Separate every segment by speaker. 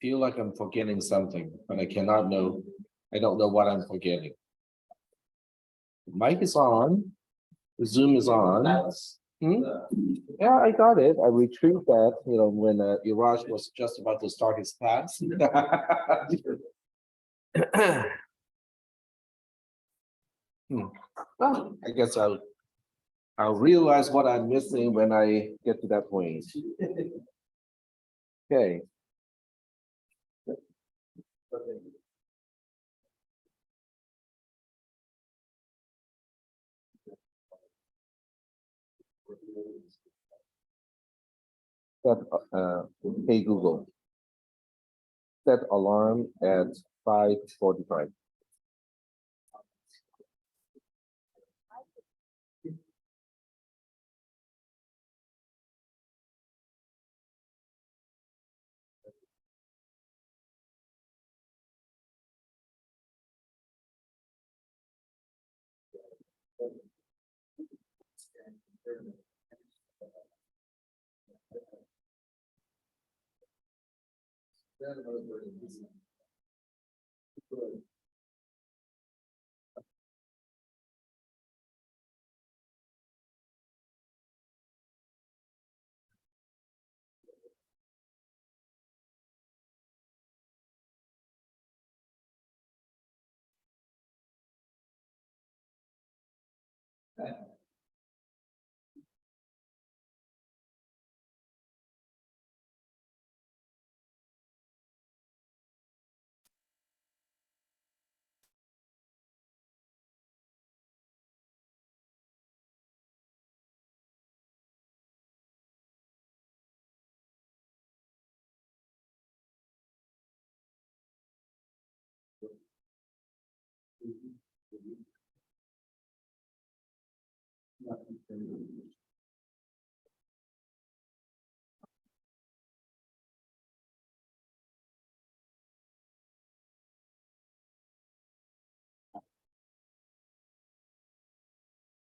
Speaker 1: Feel like I'm forgetting something, but I cannot know. I don't know what I'm forgetting. Mic is on. The Zoom is on. Yeah, I got it. I retrieved that, when Iraj was just about to start his class. Well, I guess I'll realize what I'm missing when I get to that point. Okay. Set, hey Google, set alarm at 5:45.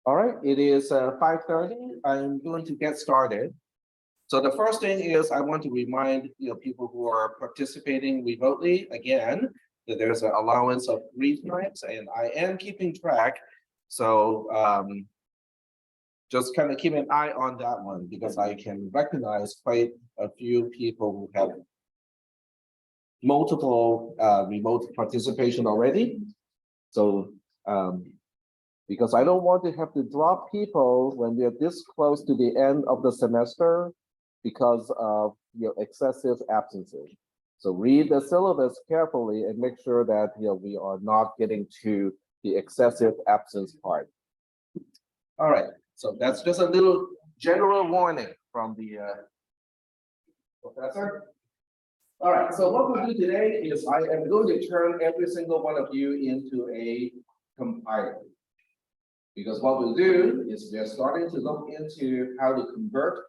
Speaker 1: All right, it is 5:30. I'm going to get started. So the first thing is I want to remind people who are participating remotely again that there's an allowance of 3 times, and I am keeping track. So just kind of keep an eye on that one because I can recognize quite a few people who have multiple remote participation already. So because I don't want to have to drop people when we're this close to the end of the semester because of excessive absences. So read the syllabus carefully and make sure that we are not getting to the excessive absence part. All right, so that's just a little general warning from the professor. All right, so what we'll do today is I am going to turn every single one of you into a compiler. Because what we'll do is we're starting to look into how to convert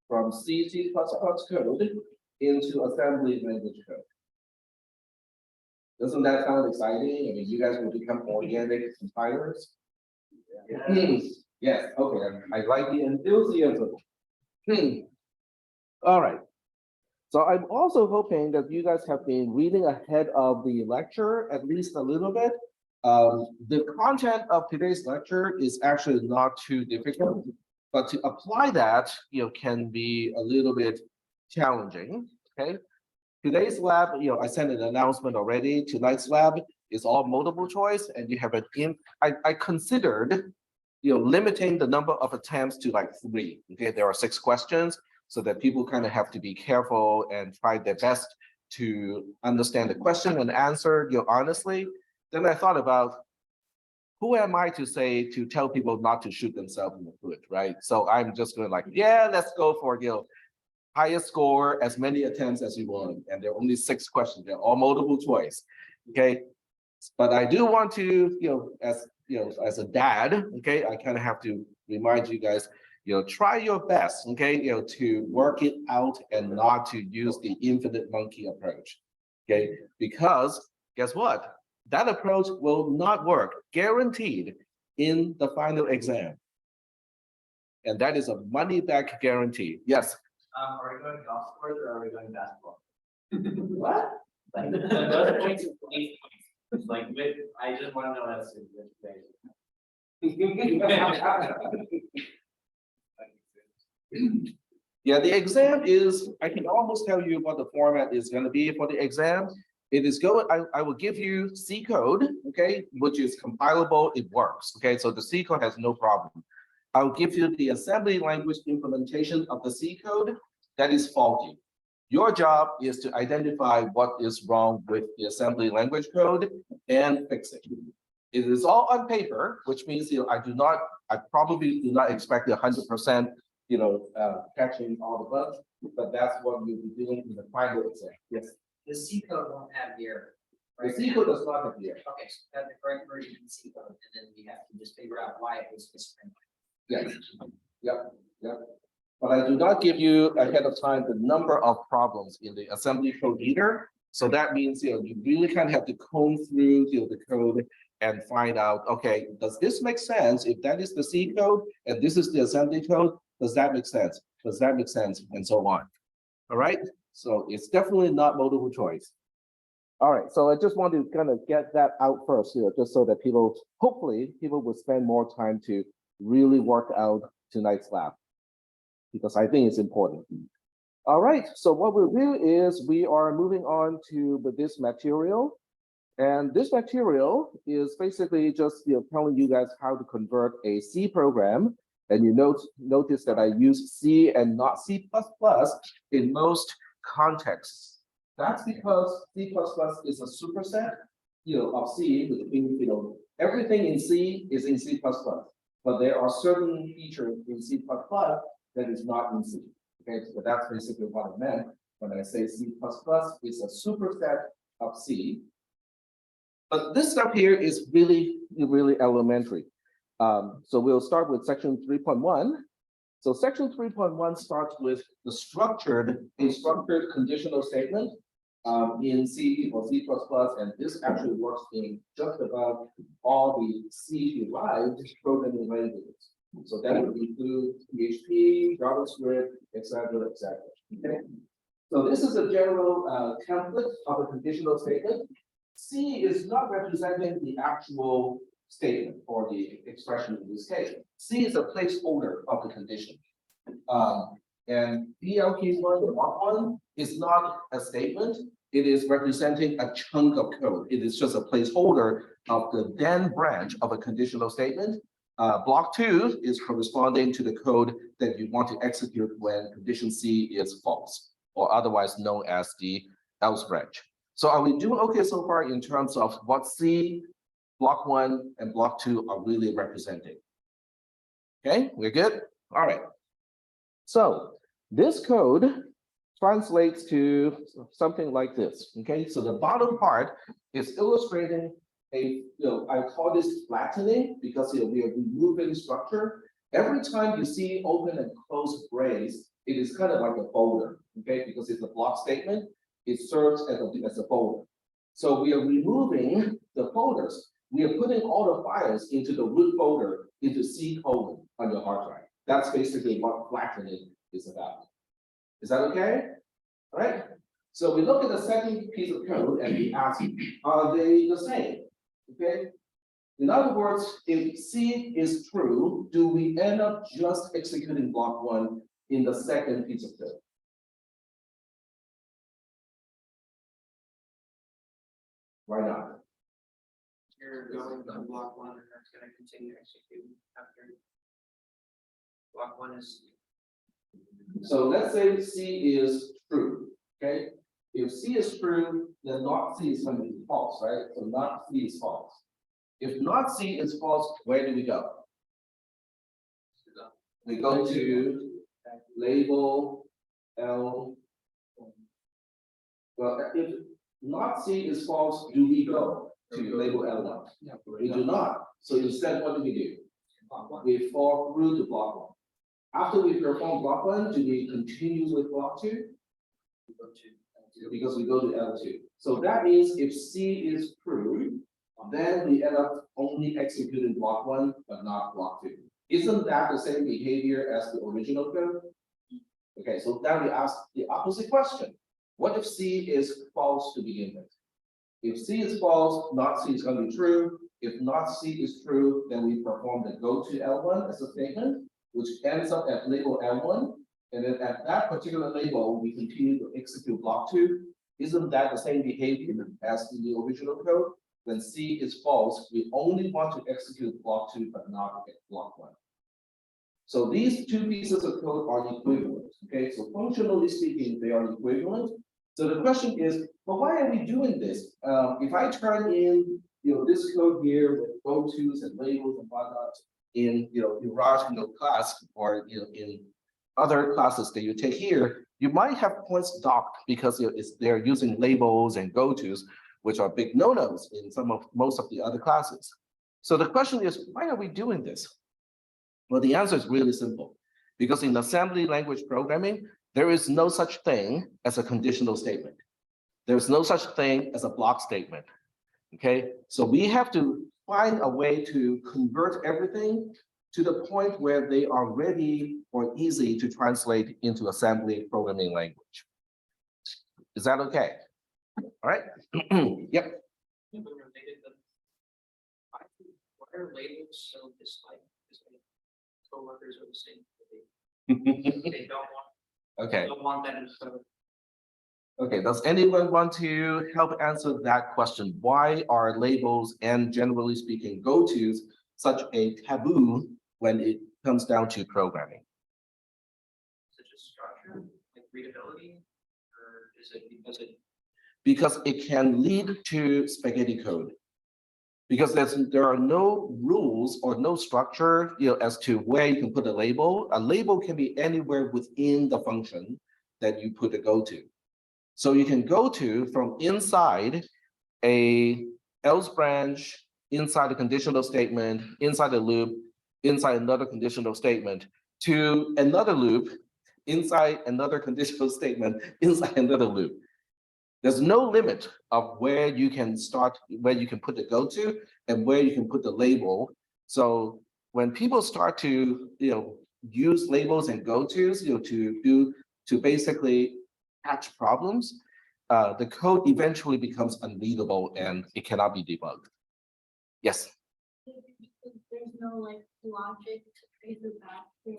Speaker 1: from C++ code into assembly language code. Doesn't that sound exciting? I mean, you guys will become organic compilers. Yes, okay, I like the enthusiasm. All right. So I'm also hoping that you guys have been reading ahead of the lecture, at least a little bit. The content of today's lecture is actually not too difficult, but to apply that, can be a little bit challenging, okay? Today's lab, I sent an announcement already. Tonight's lab is all multiple choice, and you have I considered, limiting the number of attempts to like 3. Okay, there are 6 questions, so that people kind of have to be careful and try their best to understand the question and answer, honestly. Then I thought about, who am I to say to tell people not to shoot themselves in the foot, right? So I'm just going like, yeah, let's go for highest score, as many attempts as you want. And there are only 6 questions. They're all multiple choice. Okay. But I do want to, as a dad, okay, I kind of have to remind you guys, try your best, okay, to work it out and not to use the infinite monkey approach. Okay, because guess what? That approach will not work, guaranteed, in the final exam. And that is a money back guarantee. Yes.
Speaker 2: Are we going golf course or are we going basketball?
Speaker 1: What?
Speaker 2: Like, those points, like, I just want to know that's
Speaker 1: Yeah, the exam is, I can almost tell you what the format is going to be for the exam. It is going, I will give you C code, okay, which is compilable, it works, okay, so the C code has no problem. I'll give you the assembly language implementation of the C code that is faulty. Your job is to identify what is wrong with the assembly language code and fix it. It is all on paper, which means I probably do not expect 100%, catching all the bugs, but that's what we'll be doing in the final exam. Yes.
Speaker 2: The C code won't have the error.
Speaker 1: The C code does not have the error.
Speaker 2: Okay, so that's the correct version of the C code, and then we have to just figure out why it was misprinted.
Speaker 1: Yes. Yep. But I do not give you ahead of time the number of problems in the assembly code either. So that means, you really kind of have to comb through the code and find out, okay, does this make sense? If that is the C code and this is the assembly code, does that make sense? Does that make sense? And so on. All right. So it's definitely not multiple choice. All right. So I just want to kind of get that out first here, just so that hopefully people will spend more time to really work out tonight's lab, because I think it's important. All right, so what we'll do is we are moving on to this material. And this material is basically just telling you guys how to convert a C program. And you notice that I use C and not C++ in most contexts. That's because C++ is a superset of C, which means everything in C is in C++. But there are certain features in C++ that is not in C. Okay, so that's basically what I meant when I say C++ is a superset of C. But this stuff here is really elementary. So we'll start with section 3.1. So section 3.1 starts with a structured conditional statement in C or C++, and this actually works in just about all the C-derived programming languages. So that would include PHP, JavaScript, etc. Okay. So this is a general template of a conditional statement. C is not representing the actual statement or the expression in this case. C is a placeholder of the condition. And BLK1, the one is not a statement. It is representing a chunk of code. It is just a placeholder of the then branch of a conditional statement. Block 2 is corresponding to the code that you want to execute when condition C is false, or otherwise known as the else branch. So are we doing okay so far in terms of what C, block 1, and block 2 are really representing? Okay, we're good? All right. So this code translates to something like this. Okay, so the bottom part is illustrating I call this flattening because we are removing structure. Every time you see open and close brace, it is kind of like a folder, okay, because it's a block statement. It serves as a folder. So we are removing the folders. We are putting all the files into the root folder into C colon on your hard drive. That's basically what flattening is about. Is that okay? All right? So we look at the second piece of code and we ask, are they the same? Okay. In other words, if C is true, do we end up just executing block 1 in the second piece of code? Why not?
Speaker 2: You're going to block 1 and that's gonna continue executing after. Block 1 is.
Speaker 1: So let's say C is true, okay? If C is true, then not C is going to be false, right? So not C is false. If not C is false, where do we go? We go to label L. Well, if not C is false, do we go to label L now? We do not. So instead, what do? We fall through to block 1. After we perform block 1, do we continue with block 2? Because we go to L2. So that means if C is true, then we end up only executing block 1, but not block 2. Isn't that the same behavior as the original code? Okay, so now we ask the opposite question. What if C is false to begin with? If C is false, not C is going to be true. If not C is true, then we perform the go to L1 as a statement, which ends up at label L1. And then at that particular label, we continue to execute block 2. Isn't that the same behavior as in the original code? When C is false, we only want to execute block 2, but not block 1. So these two pieces of code are equivalent. Okay, so functionally speaking, they are equivalent. So the question is, well, why are we doing this? If I turn in, this code here with go-tos and labels and whatnot in, Raj, class, or in other classes that you take here, you might have points docked because they're using labels and go-tos, which are big no-nos in most of the other classes. So the question is, why are we doing this? Well, the answer is really simple. Because in assembly language programming, there is no such thing as a conditional statement. There's no such thing as a block statement. Okay, so we have to find a way to convert everything to the point where they are ready or easy to translate into assembly programming language. Is that okay? All right. Yep.
Speaker 2: Why are labels so disliked? Co-workers are the same. They don't want.
Speaker 1: Okay.
Speaker 2: They don't want that in code.
Speaker 1: Okay, does anyone want to help answer that question? Why are labels and, generally speaking, go-tos such a taboo when it comes down to programming?
Speaker 2: Such a structure, like readability, or is it
Speaker 1: because it can lead to spaghetti code. Because there are no rules or no structure, as to where you can put a label. A label can be anywhere within the function that you put a go to. So you can go to from inside a else branch, inside a conditional statement, inside a loop, inside another conditional statement, to another loop, inside another conditional statement, inside another loop. There's no limit of where you can start, where you can put the go to, and where you can put the label. So when people start to use labels and go tos to basically patch problems, the code eventually becomes unreadable and it cannot be debugged. Yes.
Speaker 3: There's no logic to trace it back there.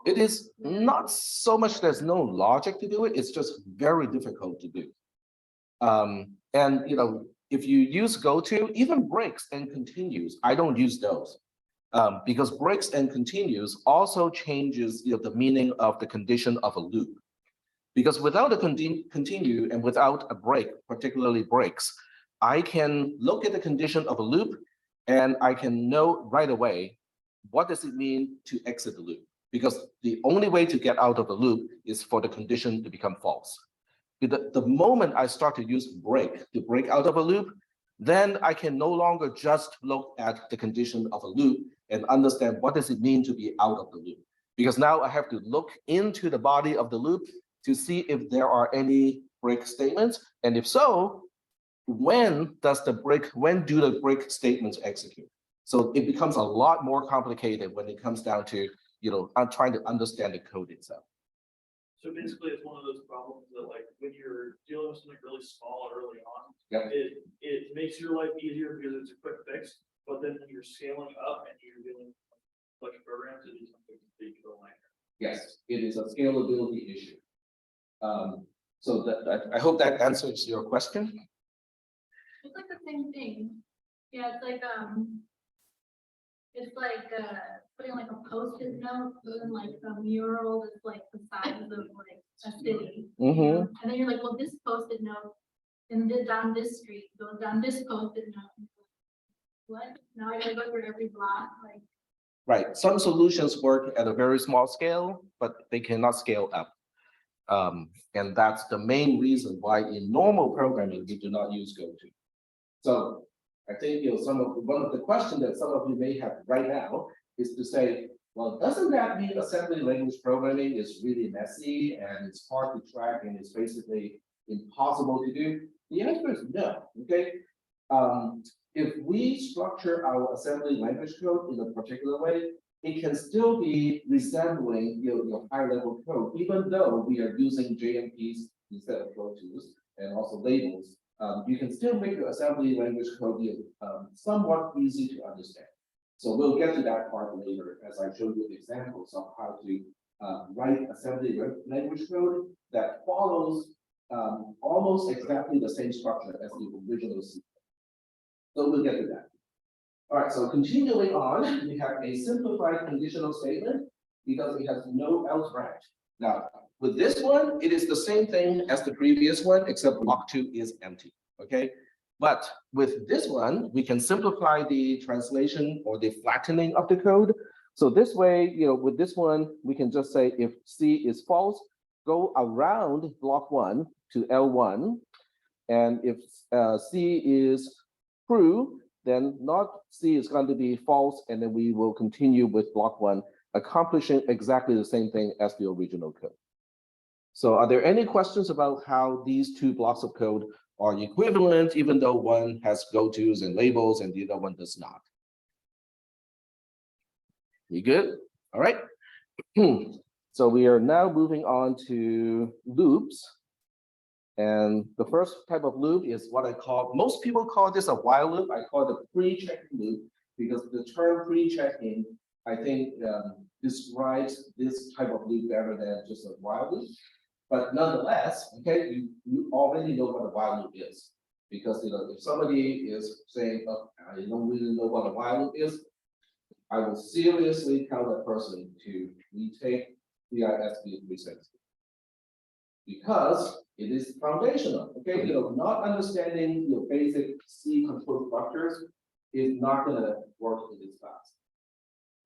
Speaker 1: It is not so much there's no logic to do it, it's just very difficult to do. And if you use goto, even breaks and continues, I don't use those. Because breaks and continues also changes the meaning of the condition of a loop. Because without a continue and without a break, particularly breaks, I can look at the condition of a loop and I can know right away what does it mean to exit the loop. Because the only way to get out of the loop is for the condition to become false. The moment I start to use break to break out of a loop, then I can no longer just look at the condition of a loop and understand what does it mean to be out of the loop. Because now I have to look into the body of the loop to see if there are any break statements. And if so, when do the break statements execute? So it becomes a lot more complicated when it comes down to I'm trying to understand the code itself.
Speaker 4: So basically, it's one of those problems that like when you're dealing with something really small early on,
Speaker 1: Yep.
Speaker 4: it makes your life easier because it's a quick fix. But then when you're scaling up and you're dealing with large programs, it becomes a big nightmare.
Speaker 1: Yes, it is a scalability issue. So that, I hope that answers your question.
Speaker 3: It's like the same thing. Yeah, it's like putting like a post-it note in like a mural that's like the size of like a city. you know? And then you're like, well, this post-it note and then down this street goes down this post-it note. What? Now I gotta go through every block, like.
Speaker 1: Right, some solutions work at a very small scale, but they cannot scale up. And that's the main reason why in normal programming, we do not use GoTo. So I think, one of the questions that some of you may have right now is to say, well, doesn't that mean assembly language programming is really messy and it's hard to track and it's basically impossible to do? The answer is no, okay? If we structure our assembly language code in a particular way, it can still be resembling your high-level code, even though we are using JMPs instead of GoTos and also labels. You can still make your assembly language code somewhat easy to understand. So we'll get to that part later as I show you examples of how to write assembly language code that follows almost exactly the same structure as the original C. So we'll get to that. All right, so continuing on, we have a simplified conditional statement because it has no else branch. Now, with this one, it is the same thing as the previous one, except block 2 is empty, okay? But with this one, we can simplify the translation or the flattening of the code. So this way, with this one, we can just say if C is false, go around block 1 to L1. And if C is true, then not C is going to be false, and then we will continue with block 1, accomplishing exactly the same thing as the original code. So are there any questions about how these two blocks of code are equivalent, even though one has GoTos and labels and the other one does not? You good? All right. So we are now moving on to loops. And the first type of loop is what I call, most people call this a while loop. I call it a pre-checking loop because the term pre-checking, I think, describes this type of loop better than just a while loop. But nonetheless, okay, you already know what a while loop is. Because if somebody is saying, oh, I don't really know what a while loop is, I will seriously tell that person to retake CISP310. Because it is foundational, okay? Not understanding your basic C control structures is not gonna work in this class.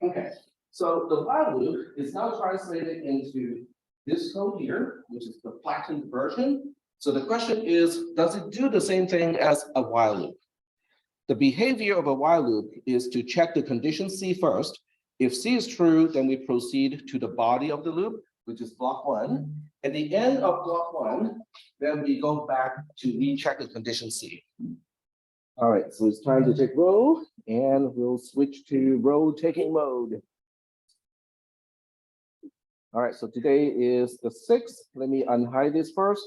Speaker 1: Okay, so the while loop is now translated into this code here, which is the flattened version. So the question is, does it do the same thing as a while loop? The behavior of a while loop is to check the condition C first. If C is true, then we proceed to the body of the loop, which is block 1. At the end of block 1, then we go back to recheck the condition C. All right, so it's time to take row, and we'll switch to row taking mode. All right, so today is the 6th. Let me unhide this first.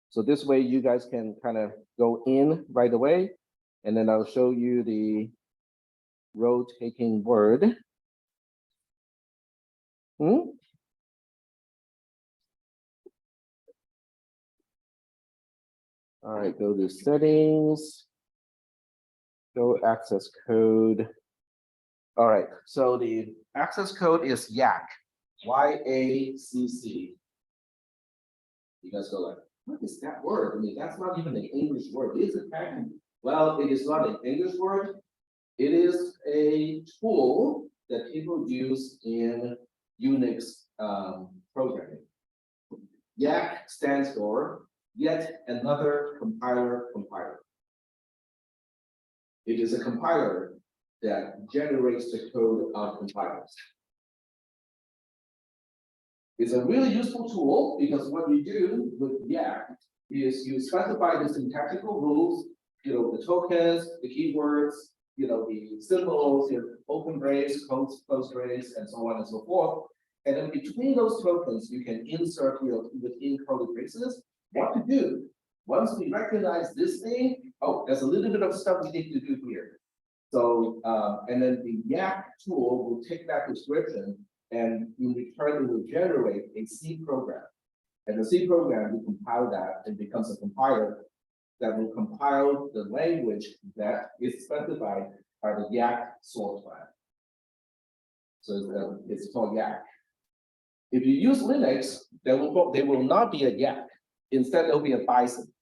Speaker 1: So this way you guys can kind of go in right away, and then I'll show you the row taking word. All right, go to settings, go access code. All right, so the access code is YACC, Y-A-C-C. You guys go like, what is that word? I mean, that's not even an English word. Is it? Well, it is not an English word. It is a tool that people use in Unix programming. YACC stands for yet another compiler. It is a compiler that generates the code of compilers. It's a really useful tool because what you do with YACC is you specify the syntactical rules, the tokens, the keywords, the symbols, open brace, close brace, and so on and so forth. And then between those tokens, you can insert within curly braces what to do. Once we recognize this thing, oh, there's a little bit of stuff we need to do here. So, and then the Yak tool will take that description and in return, it will generate a C program. And the C program will compile that and becomes a compiler that will compile the language that is specified by the Yak source file. So it's called Yak. If you use Linux, there will not be a Yak. Instead, there will be a Bison.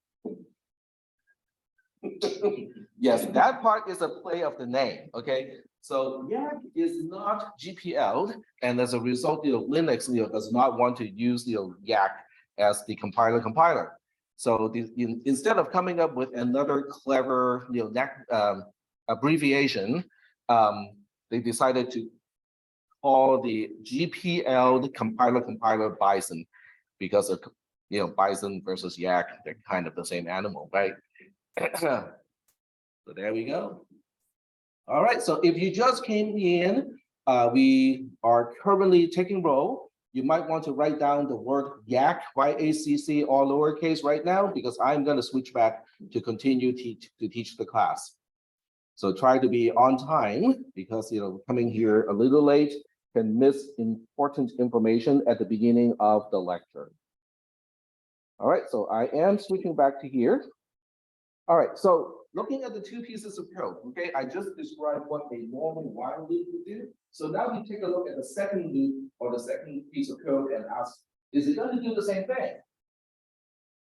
Speaker 1: Yes, that part is a play of the name. Okay, so Yak is not GPL'd, and as a result, Linux does not want to use Yak as the compiler. So instead of coming up with another clever abbreviation, they decided to call the GPL compiler Bison, because of Bison versus Yak, they're kind of the same animal, right? So there we go. All right, so if you just came in, we are currently taking roll. You might want to write down the word Yak, Y-A-C-C, all lowercase right now, because I'm going to switch back to continue to teach the class. So try to be on time, because coming here a little late can miss important information at the beginning of the lecture. All right, so I am switching back to here. All right, so looking at the two pieces of code, okay, I just described what a normal while loop would do. So now we take a look at the second loop or the second piece of code and ask, is it going to do the same thing?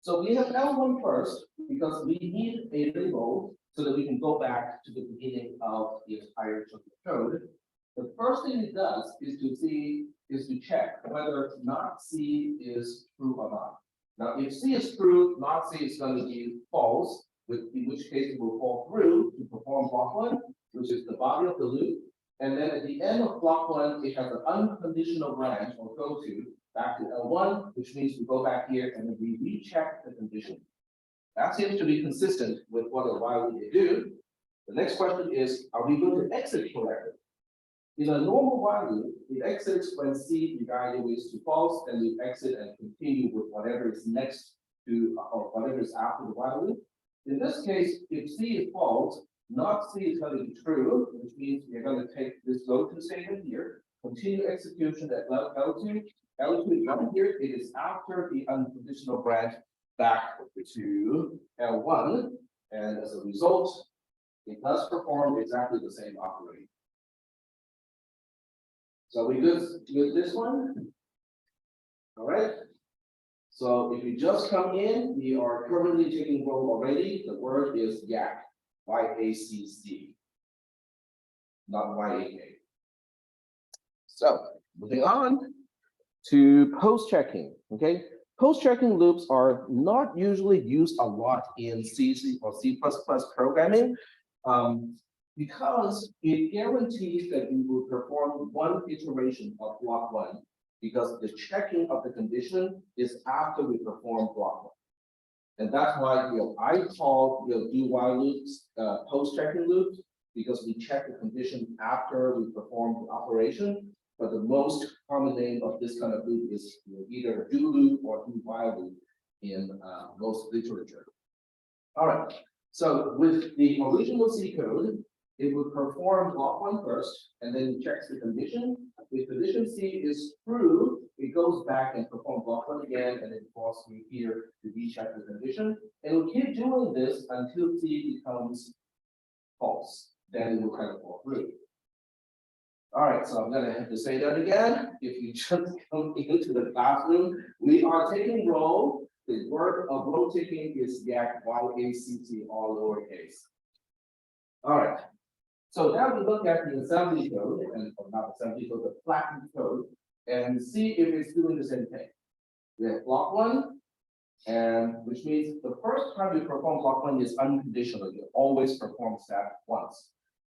Speaker 1: So we have L1 first, because we need a label so that we can go back to the beginning of the entire chunk of code. The first thing it does is to check whether not C is true or not. Now, if C is true, not C is going to be false, in which case it will fall through to perform block 1, which is the body of the loop. And then at the end of block 1, it has an unconditional branch or go to back to L1, which means we go back here and then we recheck the condition. That seems to be consistent with what a while loop do. The next question is, are we going to exit correctly? In a normal while loop, it exits when C evaluates to false, and we exit and continue with whatever is next to or whatever is after the while loop. In this case, if C is false, not C is going to be true, which means we're going to take this go to statement here, continue execution at L2. L2 is not here, it is after the unconditional branch back to L1, and as a result, it does perform exactly the same operation. So we good with this one? All right. So if you just come in, we are currently taking roll already. The word is Yak, Y-A-C-C, not Y-A-K. So moving on to post-checking, okay? Post-checking loops are not usually used a lot in C or C++ programming because it guarantees that you will perform one iteration of block 1, because the checking of the condition is after we perform block 1. And that's why I call do while loops post-checking loops, because we check the condition after we perform the operation. But the most common name of this kind of loop is either do loop or do while loop in most literature. All right. So with the original C code, it would perform block 1 first, and then it checks the condition. If condition C is true, it goes back and performs block 1 again, and it falls through here to recheck the condition. And we'll keep doing this until C becomes false. Then it will kind of fall through. All right, so I'm going to have to say that again. If you just come into the classroom, we are taking roll. The word of roll taking is Yak, Y-A-C-C, all lowercase. All right. So now we look at the assembly code, and not assembly code, the flattened code, and see if it's doing the same thing. We have block 1, and which means the first time we perform block 1 is unconditional. You always perform that once.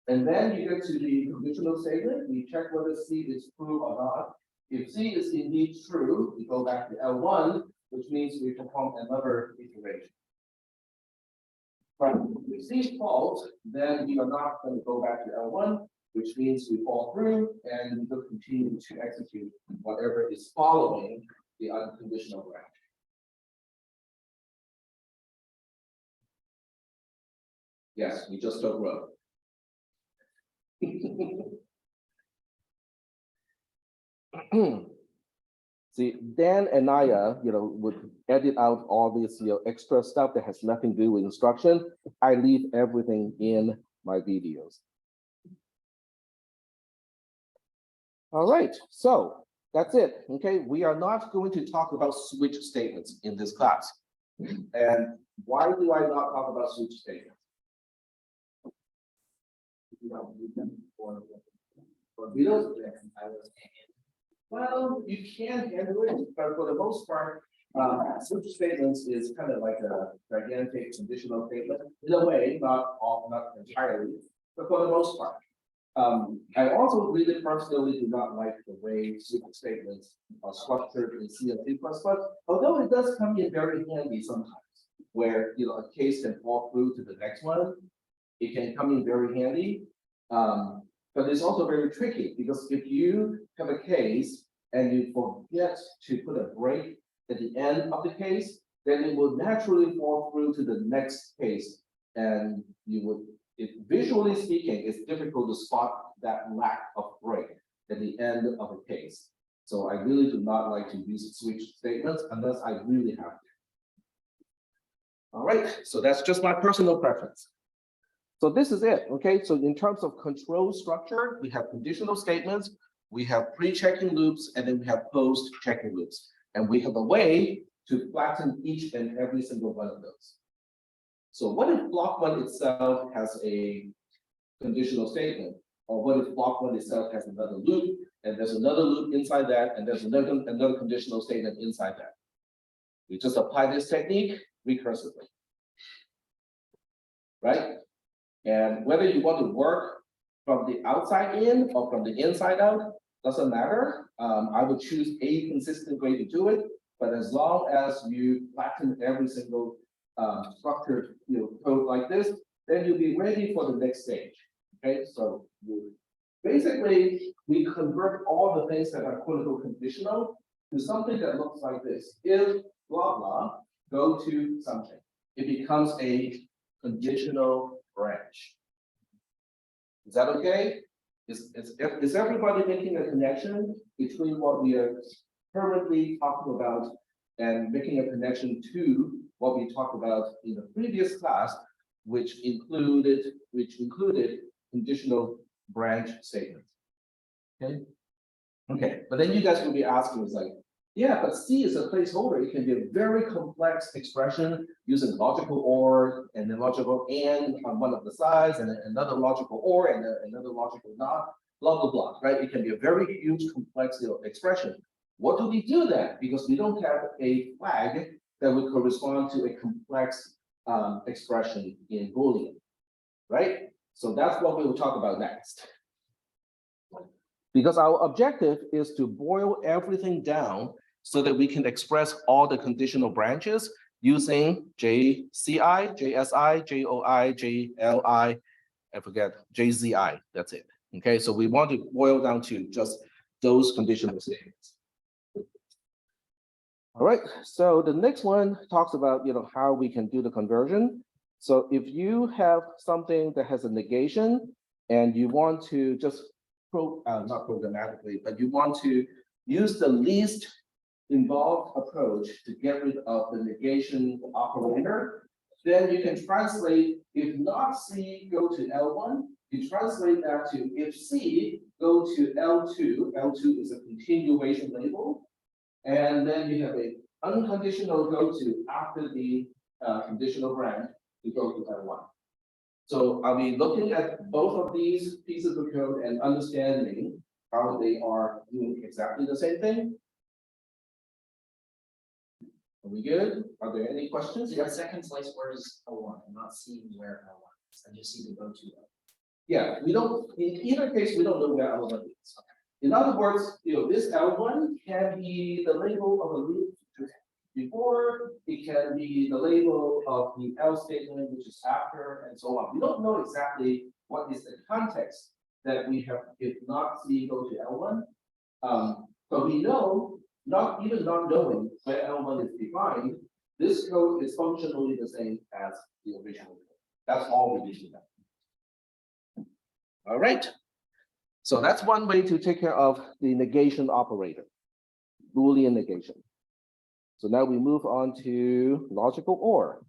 Speaker 1: And then you get to the conditional statement. We check whether C is true or not. If C is indeed true, we go back to L1, which means we perform another iteration. But if C is false, then we are not going to go back to L1. which means we fall through and we will continue to execute whatever is following the unconditional branch. Yes, we just took row. See, Dan and Naya, would edit out all this, extra stuff that has nothing to do with instruction. I leave everything in my videos. All right, so that's it. Okay, we are not going to talk about switch statements in this class. And why do I not talk about switch statements? Well, you can handle it, but for the most part, switch statements is kind of like a gigantic conditional statement in a way, not entirely, but for the most part. I also really personally do not like the way switch statements are structured in C and C++, although it does come in very handy sometimes, where a case can fall through to the next one. It can come in very handy. But it's also very tricky because if you have a case and you forget to put a break at the end of the case, then it will naturally fall through to the next case. And visually speaking, it's difficult to spot that lack of break at the end of a case. So I really do not like to use switch statements unless I really have to. All right, so that's just my personal preference. So this is it, okay? So in terms of control structure, we have conditional statements, we have pre-checking loops, and then we have post-checking loops. And we have a way to flatten each and every single one of those. So what if block one itself has a conditional statement? Or what if block one itself has another loop, and there's another loop inside that, and there's another conditional statement inside that? We just apply this technique recursively, right? And whether you want to work from the outside in or from the inside out, doesn't matter. I would choose a consistent way to do it, but as long as you flatten every single structured code like this, then you'll be ready for the next stage. Okay, so basically we convert all the things that are quote unquote conditional to something that looks like this. If blah blah go to something, it becomes a conditional branch. Is that okay? Is everybody making a connection between what we are currently talking about and making a connection to what we talked about in the previous class, which included conditional branch statements? Okay. Okay, but then you guys will be asking us like, yeah, but C is a placeholder. It can be a very complex expression using logical OR and then logical AND on one of the sides, and then another logical OR and another logical NOT, blah, blah, blah, right? It can be a very huge, complex expression. What do we do then? Because we don't have a flag that would correspond to a complex expression in Boolean, right? So that's what we will talk about next. Because our objective is to boil everything down so that we can express all the conditional branches using JCI, JSI, JOI, JLI, I forget, JZI, that's it. Okay, so we want to boil down to just those conditional statements. All right, so the next one talks about how we can do the conversion. So if you have something that has a negation and you want to just not programmatically, but you want to use the least involved approach to get rid of the negation operator, then you can translate, if not C, go to L1, you translate that to if C, go to L2, L2 is a continuation label, and then you have a unconditional go to after the conditional branch, you go to L1. So I'll be looking at both of these pieces of code and understanding how they are doing exactly the same thing. Are we good? Are there any questions?
Speaker 2: The second slice, where is L1? I'm not seeing where L1 is. I just see the go-to.
Speaker 1: Yeah, we don't, in either case, we don't know where L1 is. In other words, this L1 can be the label of a loop before, it can be the label of the else statement, which is after, and so on. We don't know exactly what is the context that we have, if not C, go to L1. But we know, not even not knowing where L1 is defined, this code is functionally the same as the original code. That's all we need to know. All right. So that's one way to take care of the negation operator, Boolean negation. So now we move on to logical OR.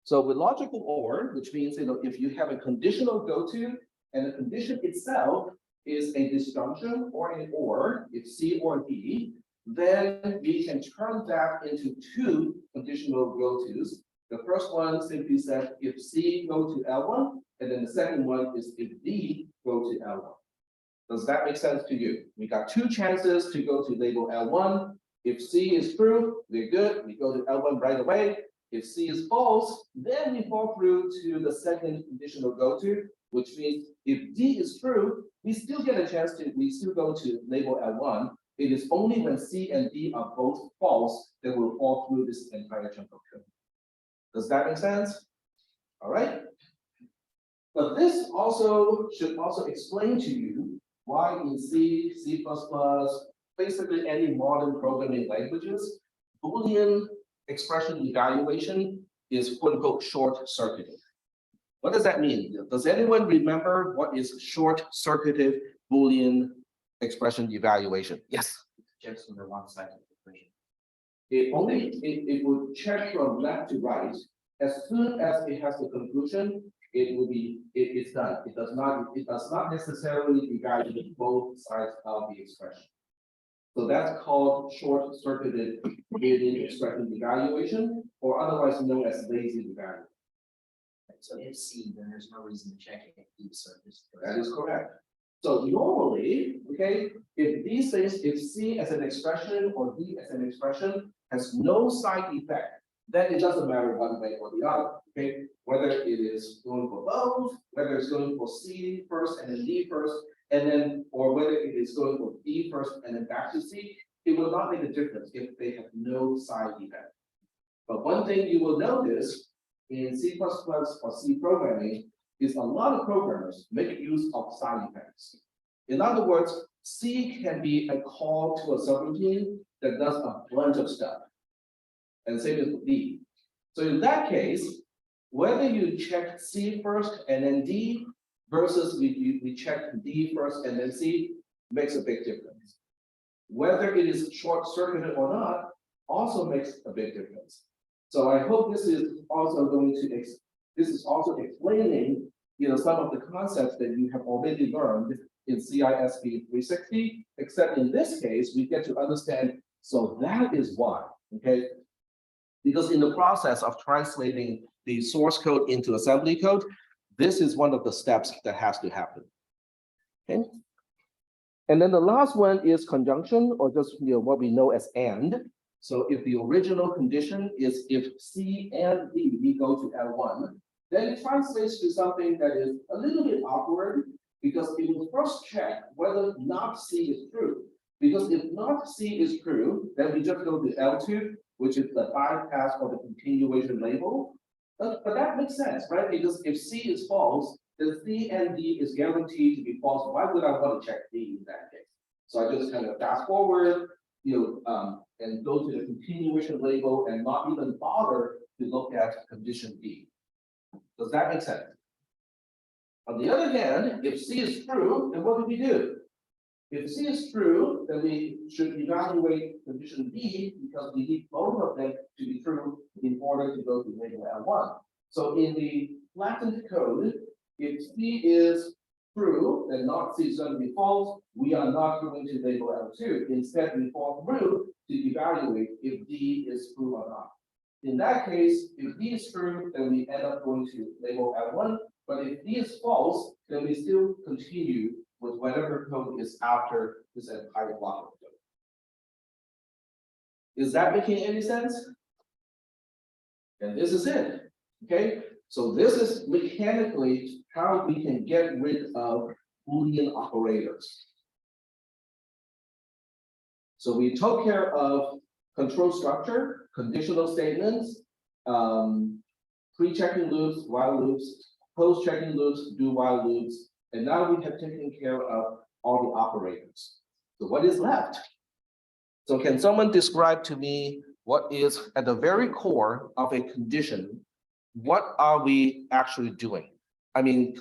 Speaker 1: So with logical OR, which means, if you have a conditional go-to and the condition itself is a disjunction or an OR, it's C or D, then we can turn that into two conditional go-tos. The first one simply says if C go to L1, and then the second one is if D go to L1. Does that make sense to you? We got two chances to go to label L1. If C is true, we're good. We go to L1 right away. If C is false, then we fall through to the second conditional go-to, which means if D is true, we still get a chance to, we still go to label L1. It is only when C and D are both false that we'll fall through this entire chunk of code. Does that make sense? All right. But this also should also explain to you why in C, C++, basically any modern programming languages, Boolean expression evaluation is quote unquote short-circuited. What does that mean? Does anyone remember what is short-circuited Boolean expression evaluation? Yes.
Speaker 2: Checks on the wrong side of the equation.
Speaker 1: It would check from left to right. As soon as it has the conclusion, it's done. It does not necessarily evaluate both sides of the expression. So that's called short-circuited Boolean expression evaluation, or otherwise known as lazy evaluation.
Speaker 2: So if C, then there's no reason to check it.
Speaker 1: That is correct. So normally, okay, if these things, if C as an expression or D as an expression has no side effect, then it doesn't matter one way or the other. Okay, whether it is going for both, whether it's going for C first and then D first, and then, or whether it is going for D first and then back to C, it will not make a difference if they have no side effect. But one thing you will notice in C++ or C programming is a lot of programmers make use of side effects. In other words, C can be a call to a subroutine that does a bunch of stuff. And same with D. So in that case, whether you check C first and then D versus we check D first and then C makes a big difference. Whether it is short-circuited or not also makes a big difference. So I hope this is also explaining some of the concepts that you have already learned in CISP360, except in this case, we get to understand, so that is why, okay? Because in the process of translating the source code into assembly code, this is one of the steps that has to happen. Okay. And then the last one is conjunction, or just what we know as AND. So if the original condition is if C and D we go to L1, then it translates to something that is a little bit awkward, because it will first check whether not C is true. Because if not C is true, then we just go to L2, which is the bypass or the continuation label. But that makes sense, right? Because if C is false, then C and D is guaranteed to be false. Why would I want to check D in that case? So I just kind of fast forward, and go to the continuation label and not even bother to look at condition D. Does that make sense? On the other hand, if C is true, then what do we do? If C is true, then we should evaluate condition D, because we need both of them to be true in order to go to label L1. So in the flattened code, if C is true and not C is going to be false, we are not going to label L2. Instead, we fall through to evaluate if D is true or not. In that case, if D is true, then we end up going to label L1. But if D is false, then we still continue with whatever code is after this entire block of code. Is that making any sense? And this is it. Okay, so this is mechanically how we can get rid of Boolean operators. So we took care of control structure, conditional statements, pre-checking loops, while loops, post-checking loops, do while loops, And now we have taken care of all the operators. So what is left? So can someone describe to me what is at the very core of a condition? What are we actually doing? I mean,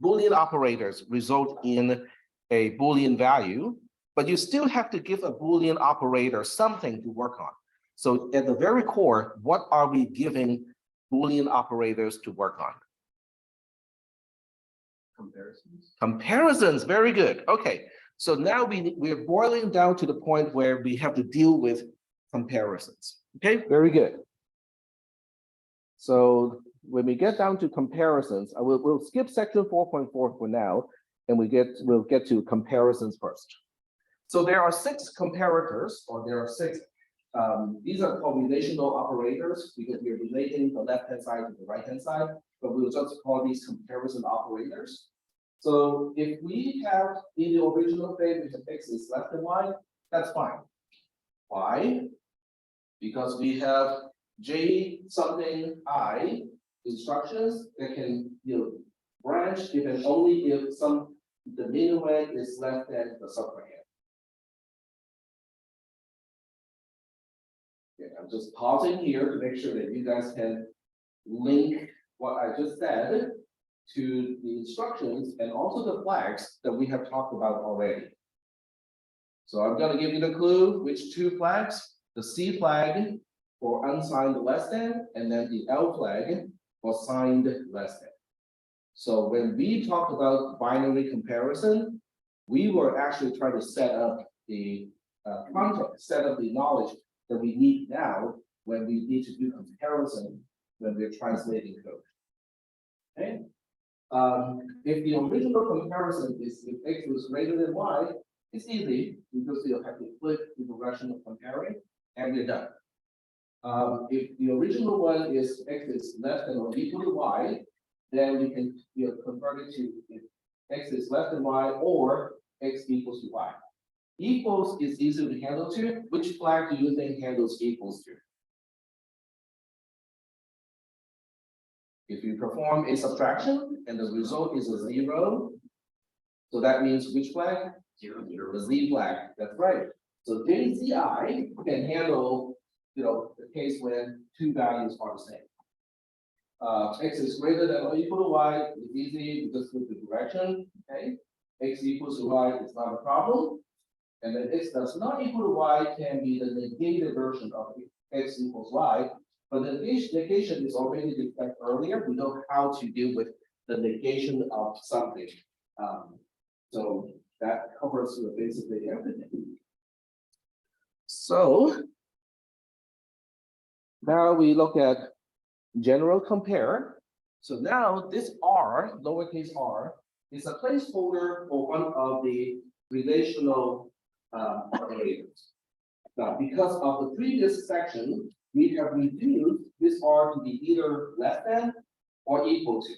Speaker 1: Boolean operators result in a Boolean value, but you still have to give a Boolean operator something to work on. So at the very core, what are we giving Boolean operators to work on?
Speaker 4: Comparisons.
Speaker 1: Comparisons, very good. Okay, so now we're boiling down to the point where we have to deal with comparisons. Okay, very good. So when we get down to comparisons, we'll skip section 4.4 for now, and we'll get to comparisons first. So there are 6 comparators, or there are 6. These are called relational operators because we're relating the left-hand side to the right-hand side, but we'll just call these comparison operators. So if we have in the original phase, if x is less than y, that's fine. Why? Because we have j something I instructions that can branch if and only if the minuend is less than the subtrahend. Okay, I'm just pausing here to make sure that you guys can link what I just said to the instructions and also the flags that we have talked about already. So I'm going to give you the clue, which 2 flags, the C flag for unsigned less than, and then the L flag for signed less than. So when we talked about binary comparison, we were actually trying to set up the context, set up the knowledge that we need now when we need to do comparison when we're translating code. Okay. If the original comparison is if x was greater than y, it's easy because you'll have to flip the direction of comparing, and we're done. If the original one is x is less than or equal to y, then we can convert it to if x is less than y or x equals to y. Equals is easy to handle to. Which flag do you think handles equals to? If you perform a subtraction and the result is a 0, so that means which flag?
Speaker 2: 0,
Speaker 1: The Z flag. That's right. So JZI can handle the case when 2 values are the same. X is greater than or equal to y is easy because with the direction. Okay, x equals to y is not a problem. And then x does not equal to y can be the negated version of x equals y. But the negation is already discussed earlier. We know how to deal with the negation of something. So that covers basically everything. So now we look at general compare. So now this R, lowercase r, is a placeholder for one of the relational operators. Now, because of the previous section, we have reduced this R to be either less than or equal to.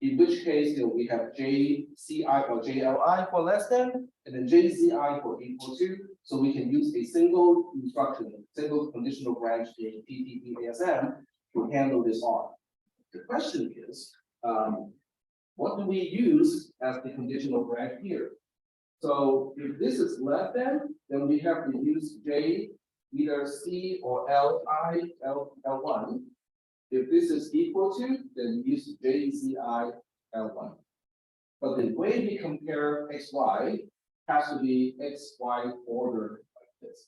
Speaker 1: In which case, we have JCI or JLI for less than, and then JZI for equal to. So we can use a single instruction, single conditional branch in TTPASM to handle this R. The question is, what do we use as the conditional branch here? So if this is less than, then we have to use J, either C or L1. If this is equal to, then we use JZI L1. But the way we compare XY has to be XY ordered like this.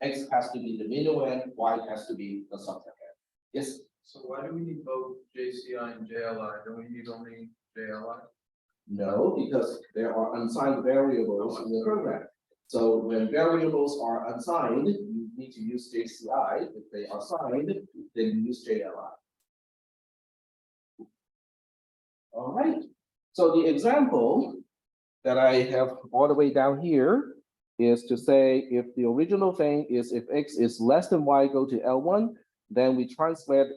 Speaker 1: X has to be the minuend, Y has to be the subtrahend. Yes?
Speaker 5: So why do we need both JCI and JLI? Don't we need only JLI?
Speaker 1: No, because there are unsigned variables in the program. So when variables are unsigned, you need to use JCI. If they are signed, then you use JLI. All right. So the example that I have all the way down here is to say if the original thing is if x is less than y, go to L1, then we translate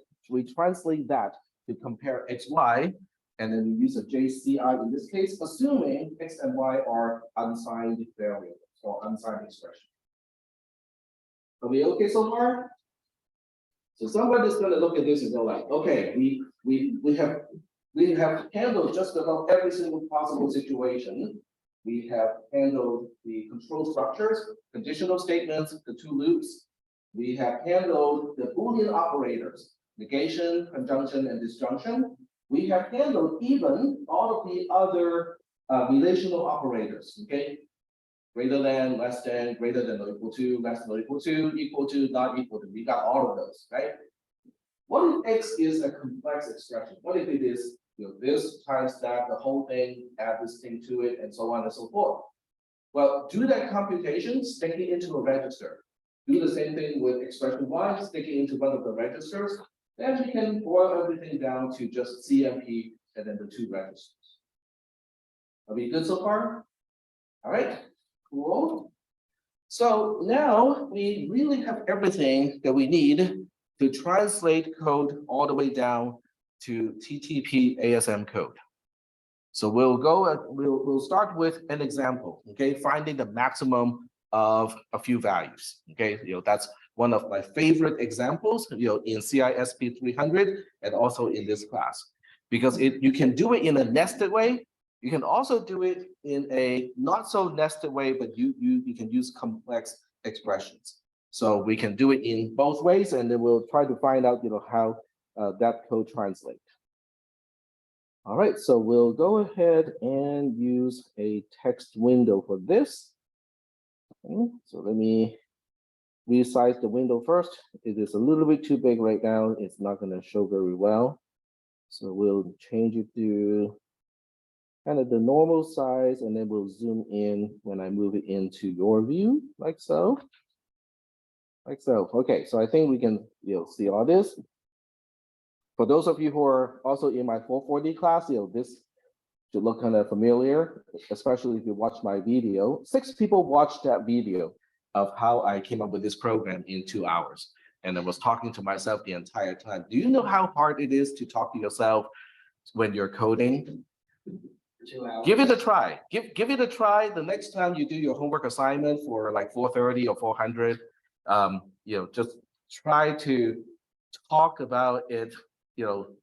Speaker 1: that to compare xy, and then we use a JCI in this case, assuming x and y are unsigned variables or unsigned expression. Are we okay so far? So somebody's going to look at this and go like, okay, we have we have handled just about every single possible situation. We have handled the control structures, conditional statements, the two loops. We have handled the Boolean operators, negation, conjunction, and disjunction. We have handled even all of the other relational operators, okay? Greater than, less than, greater than or equal to, less than or equal to, not equal to. We got all of those, right? What if X is a complex expression? What if it is, this times that, the whole thing, add this thing to it, and so on and so forth? Well, do that computation, stick it into a register. Do the same thing with expression Y, stick it into one of the registers. Then we can boil everything down to just CMP and then the two registers. Are we good so far? All right, cool. So now we really have everything that we need to translate code all the way down to TTPASM code. So we'll start with an example, okay? Finding the maximum of a few values, okay? That's one of my favorite examples, in CISP310 and also in this class, because you can do it in a nested way. You can also do it in a not so nested way, but you can use complex expressions. So we can do it in both ways, and then we'll try to find out, how that code translates. All right, so we'll go ahead and use a text window for this. Okay, so let me resize the window first. It is a little bit too big right now. It's not going to show very well. So we'll change it to kind of the normal size, and then we'll zoom in when I move it into your view, like so. Like so. Okay, so I think we can see all this. For those of you who are also in my 440 class, this should look kind of familiar, especially if you watch my video. 6 people watched that video of how I came up with this program in 2 hours. And I was talking to myself the entire time. Do you know how hard it is to talk to yourself when you're coding?
Speaker 2: 2 hours.
Speaker 1: Give it a try. Give it a try the next time you do your homework assignment for like 430 or 400. Just try to talk about it,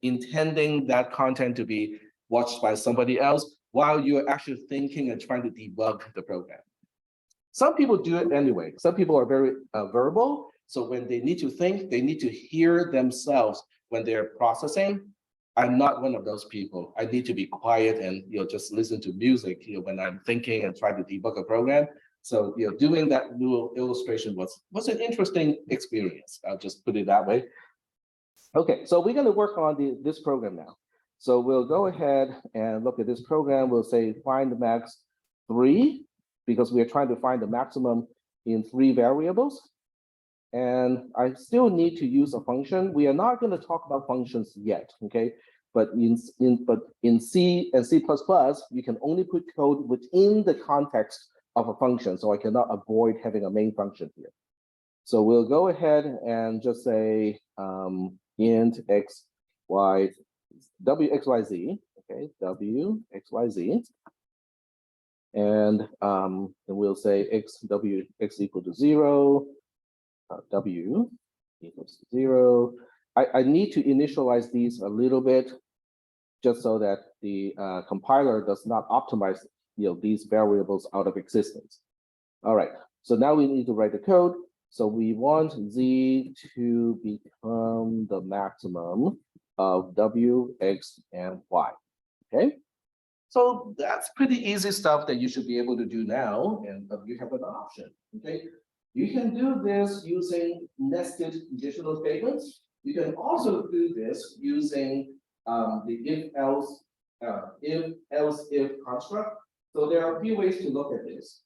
Speaker 1: intending that content to be watched by somebody else while you're actually thinking and trying to debug the program. Some people do it anyway. Some people are very verbal. So when they need to think, they need to hear themselves when they're processing. I'm not one of those people. I need to be quiet and just listen to music when I'm thinking and trying to debug a program. So doing that little illustration was an interesting experience. I'll just put it that way. Okay, so we're going to work on this program now. So we'll go ahead and look at this program. We'll say find the max 3, because we're trying to find the maximum in 3 variables. And I still need to use a function. We are not going to talk about functions yet, okay? But in C and C++, you can only put code within the context of a function. So I cannot avoid having a main function here. So we'll go ahead and just say int x, y, w, x, y, z, okay, w, x, y, z. And we'll say x equal to 0, w equals to 0. I need to initialize these a little bit just so that the compiler does not optimize these variables out of existence. All right, so now we need to write the code. So we want z to become the maximum of w, x, and y, okay? So that's pretty easy stuff that you should be able to do now, and you have an option, okay? You can do this using nested conditional statements. You can also do this using the if construct. So there are a few ways to look at this.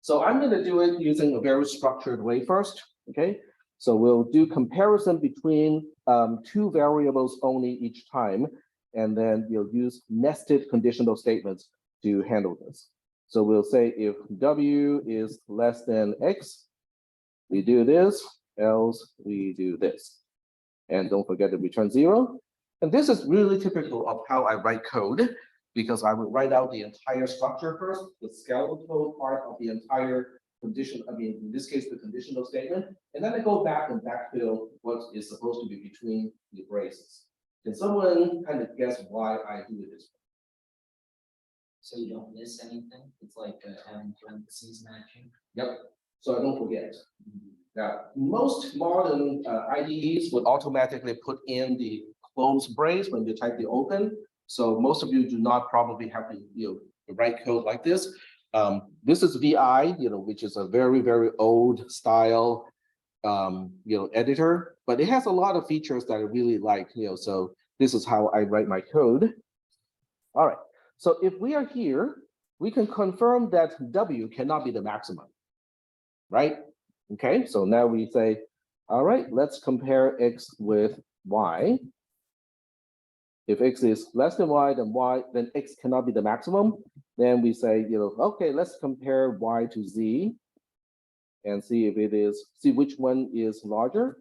Speaker 1: So I'm going to do it using a very structured way first, okay? So we'll do comparison between 2 variables only each time, and then you'll use nested conditional statements to handle this. So we'll say if w is less than x, we do this, else we do this. And don't forget to return 0. And this is really typical of how I write code, because I would write out the entire structure first, the skeletal part of the entire condition, in this case, the conditional statement, and then I go back and backfill what is supposed to be between the braces. Can someone kind of guess why I do it this way?
Speaker 2: So you don't miss anything, it's like having parentheses matching.
Speaker 1: Yep, so I don't forget. Now, most modern IDEs would automatically put in the close brace when you type the open. So most of you do not probably have to, write code like this. This is VI, which is a very, very old style, editor, but it has a lot of features that I really like, so this is how I write my code. All right, so if we are here, we can confirm that W cannot be the maximum, right? Okay, so now we say, all right, let's compare X with Y. If X is less than Y, then X cannot be the maximum. Then we say, okay, let's compare Y to Z and see if it is, see which one is larger.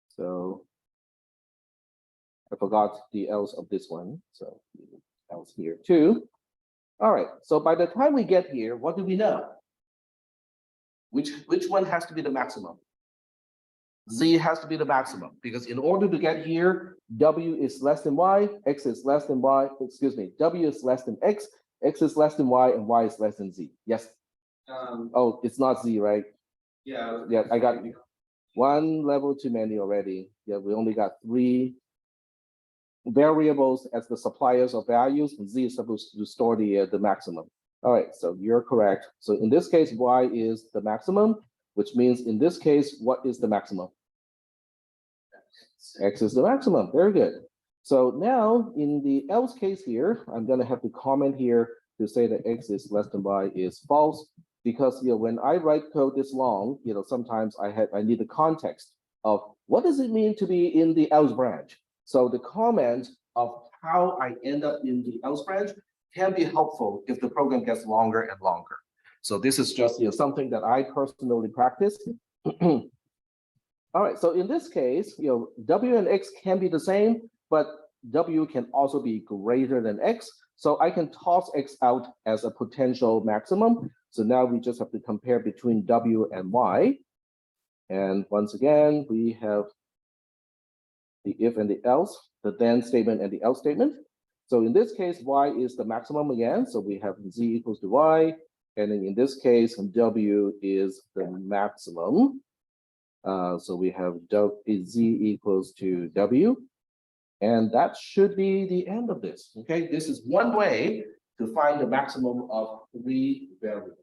Speaker 1: So I forgot the else of this one. So else here too. All right, so by the time we get here, what do we know? Which one has to be the maximum? Z has to be the maximum, because in order to get here, W is less than Y, X is less than Y, excuse me, W is less than X is less than Y, and Y is less than Z. Yes? Oh, it's not Z, right?
Speaker 5: Yeah.
Speaker 1: Yeah, I got one level too many already. Yeah, we only got 3 variables as the suppliers of values, and Z is supposed to store the maximum. All right, so you're correct. So in this case, Y is the maximum, which means in this case, what is the maximum? X is the maximum. Very good. So now in the else case here, I'm going to have to comment here to say that X is less than Y is false, because when I write code this long, sometimes I need the context of what does it mean to be in the else branch. So the comment of how I end up in the else branch can be helpful if the program gets longer and longer. So this is just something that I personally practice. All right, so in this case, W and X can be the same, but W can also be greater than X. So I can toss X out as a potential maximum. So now we just have to compare between W and Y. And once again, we have the if and the else, the then statement and the else statement. So in this case, Y is the maximum again. So we have Z equals to Y. And then in this case, W is the maximum. So we have Z equals to W. And that should be the end of this. Okay, this is one way to find the maximum of 3 variables.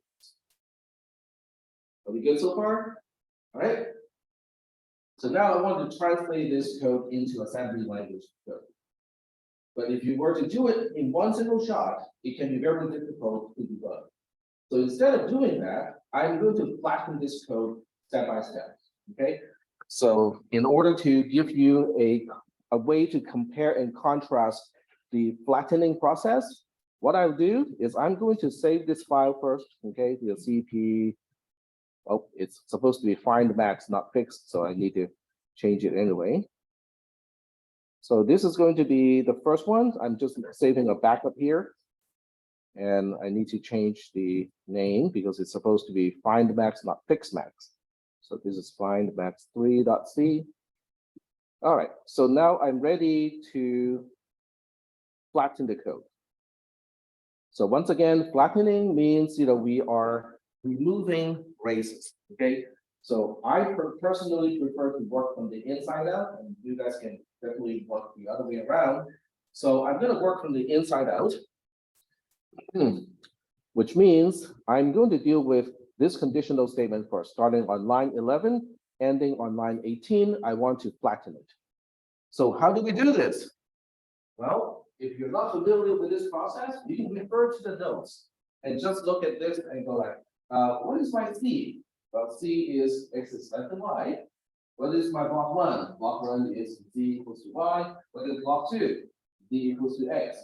Speaker 1: Are we good so far? All right. So now I want to translate this code into assembly language code. But if you were to do it in one single shot, it can be very difficult to debug. So instead of doing that, I'm going to flatten this code step by step. Okay. So in order to give you a way to compare and contrast the flattening process, what I'll do is I'm going to save this file first. Okay, the CP. Oh, it's supposed to be find max, not fixed, so I need to change it anyway. So this is going to be the first one. I'm just saving a backup here. And I need to change the name because it's supposed to be find max, not fix max. So this is find max 3.c. All right, so now I'm ready to flatten the code. So once again, flattening means we are removing braces. Okay, so I personally prefer to work from the inside out, and you guys can definitely work the other way around. So I'm going to work from the inside out, which means I'm going to deal with this conditional statement first, starting on line 11, ending on line 18. I want to flatten it. So how do we do this? Well, if you're not familiar with this process, you can refer to the notes and just look at this and go like, what is my C? Well, C is X is less than Y. What is my block 1? Block 1 is Z equals to Y. What is block 2? Z equals to X.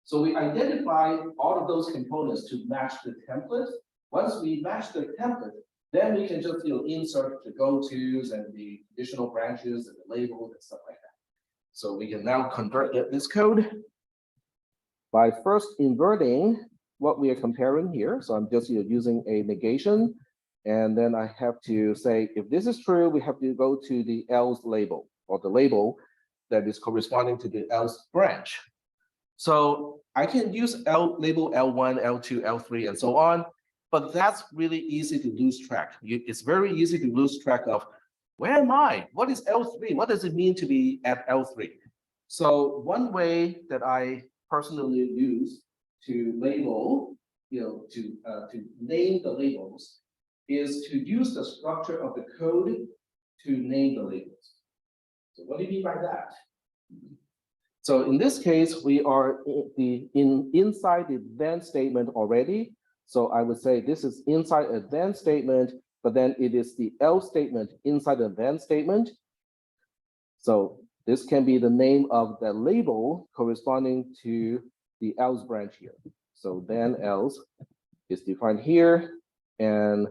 Speaker 1: So we identify all of those components to match the template. Once we match the template, then we can just insert the go-tos and the additional branches and the labels and stuff like that. So we can now convert this code by first inverting what we are comparing here. So I'm just using a negation. And then I have to say, if this is true, we have to go to the else label or the label that is corresponding to the else branch. So I can use label L1, L2, L3, and so on, but that's really easy to lose track. It's very easy to lose track of where am I? What is L3? What does it mean to be at L3? So one way that I personally use to label, to name the labels is to use the structure of the code to name the labels. So what do you mean by that? So in this case, we are inside the then statement already. So I would say this is inside a then statement, but then it is the else statement inside the then statement. So this can be the name of the label corresponding to the else branch here. So then else is defined here, and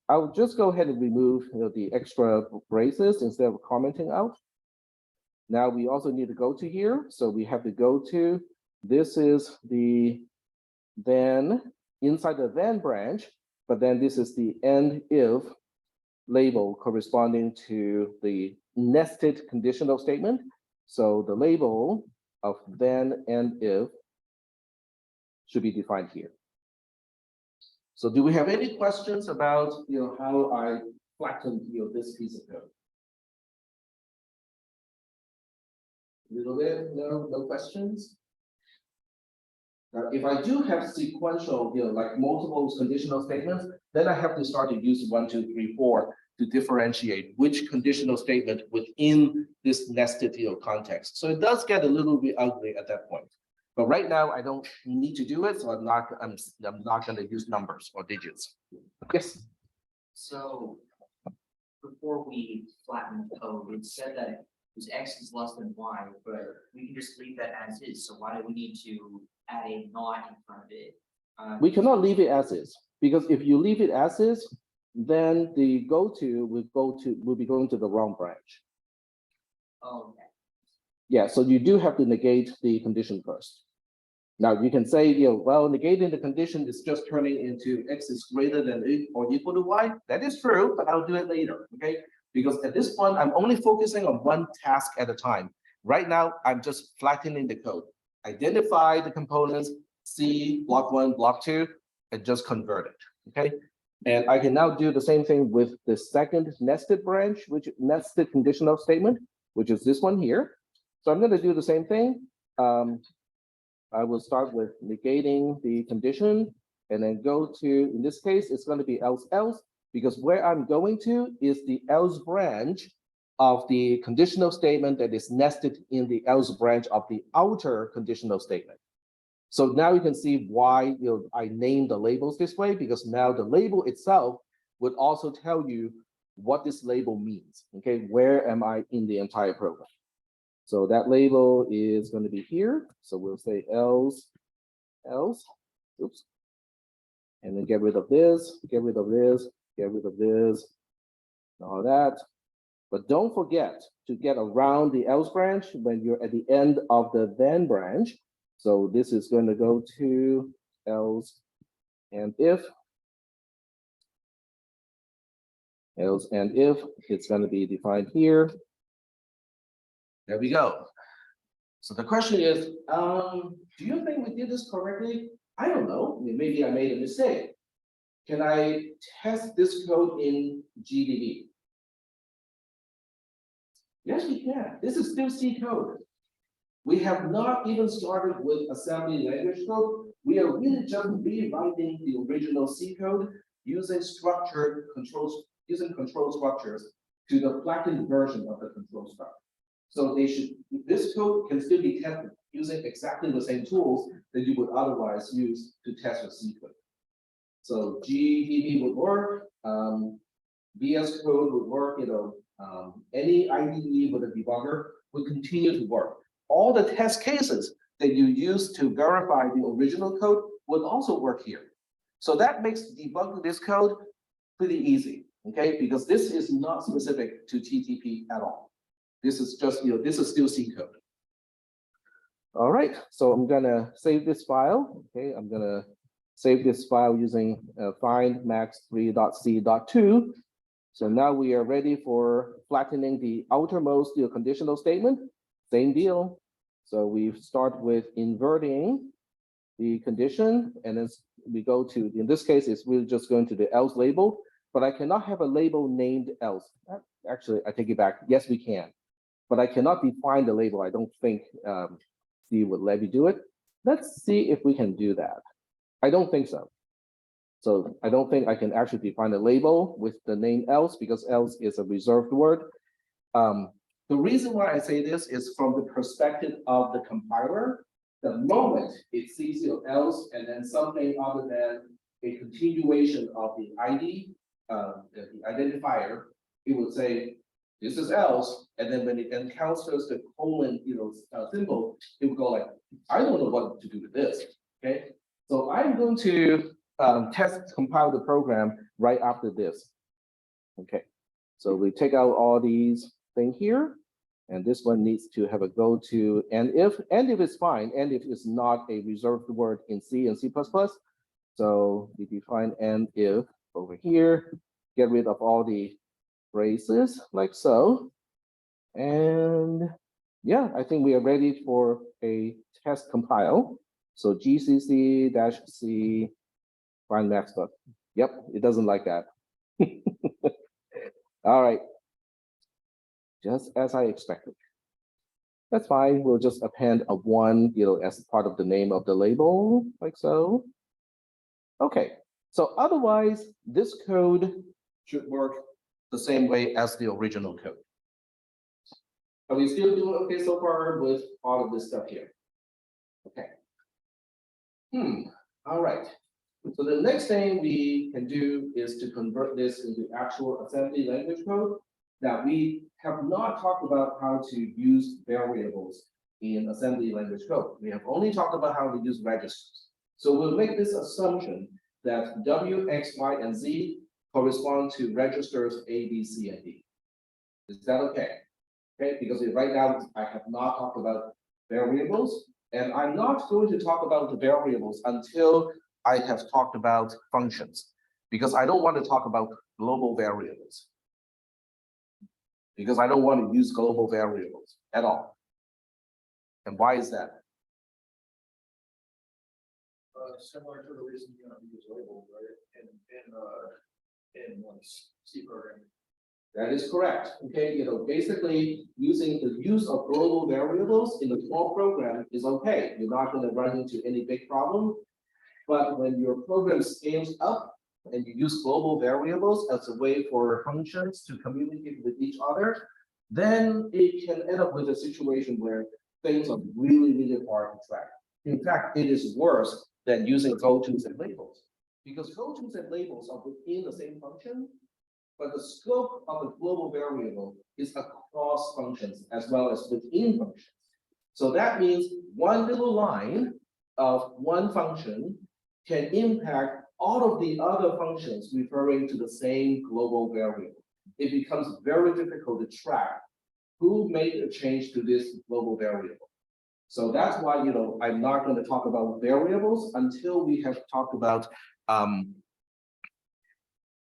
Speaker 1: I'll just go ahead and remove the extra braces instead of commenting out. Now we also need to go to here. So we have to go to, this is the then, inside the then branch, but then this is the end if label corresponding to the nested conditional statement. So the label of then and if should be defined here. So do we have any questions about how I flatten this piece of code? Little bit, no questions. Now, if I do have sequential, like multiple conditional statements, then I have to start to use 1, 2, 3, 4 to differentiate which conditional statement within this nested context. So it does get a little bit ugly at that point. But right now I don't need to do it, so I'm not going to use numbers or digits. Yes.
Speaker 2: So before we flatten the code, it said that because X is less than Y, but we can just leave that as is. So why do we need to add a not in front of it?
Speaker 1: We cannot leave it as is, because if you leave it as is, then the go-to will be going to the wrong branch.
Speaker 2: Oh, okay.
Speaker 1: Yeah, so you do have to negate the condition first. Now you can say, well, negating the condition is just turning into X is greater than or equal to Y. That is true, but I'll do it later, okay? Because at this point, I'm only focusing on one task at a time. Right now, I'm just flattening the code. Identify the components, see block 1, block 2, and just convert it, okay? And I can now do the same thing with the second nested branch, which nested conditional statement, which is this one here. So I'm going to do the same thing. I will start with negating the condition and then go to, in this case, it's going to be else, because where I'm going to is the else branch of the conditional statement that is nested in the else branch of the outer conditional statement. So now you can see why I named the labels this way, because now the label itself would also tell you what this label means. Okay, where am I in the entire program? So that label is going to be here. So we'll say else, oops, and then get rid of this, get rid of this, get rid of this, and all that. But don't forget to get around the else branch when you're at the end of the then branch. So this is going to go to else and if. Else and if, it's going to be defined here. There we go. So the question is, do you think we did this correctly? I don't know. Maybe I made a mistake. Can I test this code in GDB? Yes, we can. This is still C code. We have not even started with assembly language code. We are really just rewriting the original C code using structured controls, using control structures to the flattened version of the control structure. So this code can still be tested using exactly the same tools that you would otherwise use to test your C code. So GDB would work, VS Code would work, any IDE with a debugger would continue to work. All the test cases that you use to verify the original code would also work here. So that makes debugging this code pretty easy, okay? Because this is not specific to TTP at all. This is just, this is still C code. All right, so I'm gonna save this file, okay? I'm gonna save this file using find max3.c.2. So now we are ready for flattening the outermost conditional statement same deal. So we start with inverting the condition, and then we go to, in this case, it's really just going to the else label, but I cannot have a label named else. Actually, I take it back. Yes, we can, but I cannot define the label. I don't think C would let me do it. Let's see if we can do that. I don't think so. So I don't think I can actually define a label with the name else, because else is a reserved word. The reason why I say this is from the perspective of the compiler. The moment it sees your else and then something other than a continuation of the ID, the identifier, it would say, this is else, and then when it encounters the colon, symbol, it would go like, I don't know what to do with this. Okay, so I'm going to compile the program right after this. Okay, so we take out all these things here, and this one needs to have a go to and if is fine, and if is not a reserved word in C and C++. So we define and if over here, get rid of all the braces like so. And yeah, I think we are ready for a test compile. So GCC-C find max stuff. Yep, it doesn't like that. All right. Just as I expected. That's fine. We'll just append a 1, as part of the name of the label, like so. Okay. So otherwise, this code should work the same way as the original code. Are we still doing okay so far with all of this stuff here? Okay. All right. So the next thing we can do is to convert this into actual assembly language code. Now, we have not talked about how to use variables in assembly language code. We have only talked about how to use registers. So we'll make this assumption that W, X, Y, and Z correspond to registers A, B, C, and D. Is that okay? Okay, because right now I have not talked about variables, and I'm not going to talk about the variables until I have talked about functions, because I don't want to talk about global variables. Because I don't want to use global variables at all. And why is that?
Speaker 4: Similar to the reason you don't use labels, right? In C programming.
Speaker 1: That is correct. Okay, basically using the use of global variables in a small program is okay. You're not going to run into any big problem. But when your program scales up and you use global variables as a way for functions to communicate with each other, then it can end up with a situation where things are really, really hard to track. In fact, it is worse than using gotos and labels, because gotos and labels are within the same function, but the scope of the global variable is across functions as well as within functions. So that means one little line of one function can impact all of the other functions referring to the same global variable. It becomes very difficult to track who made a change to this global variable. So that's why, I'm not going to talk about variables until we have talked about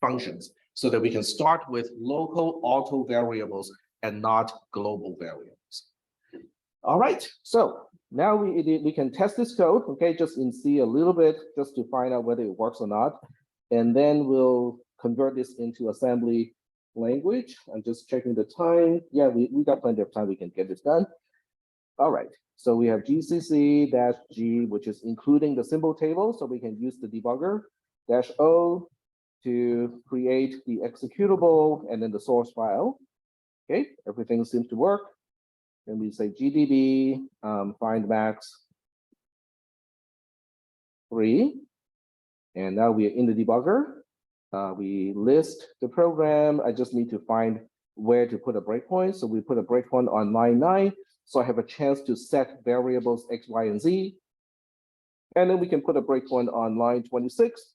Speaker 1: functions, so that we can start with local auto variables and not global variables. All right, so now we can test this code, okay, just in C a little bit, just to find out whether it works or not. And then we'll convert this into assembly language. I'm just checking the time. Yeah, we got plenty of time, we can get this done. All right, so we have GCC-G, which is including the symbol table, so we can use the debugger, -O to create the executable and then the source file. Okay, everything seems to work. Then we say GDB find max 3, and now we are in the debugger. We list the program. I just need to find where to put a breakpoint. So we put a breakpoint on line 9. So I have a chance to set variables X, Y, and Z. And then we can put a breakpoint on line 26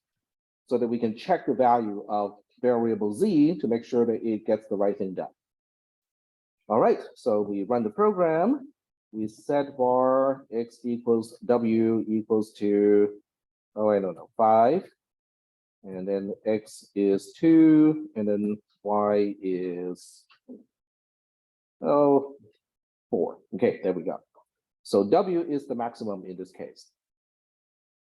Speaker 1: so that we can check the value of variable Z to make sure that it gets the right thing done. All right, so we run the program. We set var X equals W equals to, I don't know, 5. And then X is 2, and then Y is, 4. 4. Okay, there we go. So W is the maximum in this case.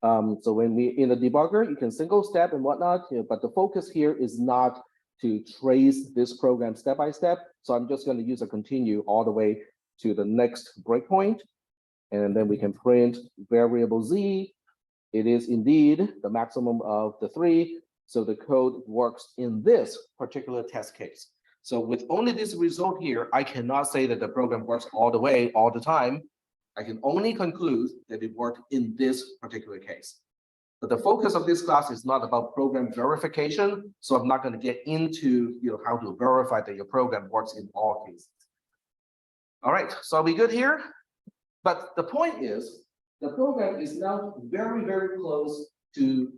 Speaker 1: So when we in the debugger, you can single step and whatnot, but the focus here is not to trace this program step by step. So I'm just going to use a continue all the way to the next breakpoint. And then we can print variable Z. It is indeed the maximum of the 3. So the code works in this particular test case. So with only this result here, I cannot say that the program works all the way, all the time. I can only conclude that it worked in this particular case. But the focus of this class is not about program verification. So I'm not going to get into how to verify that your program works in all cases. All right, so are we good here? But the point is, the program is now very, very close to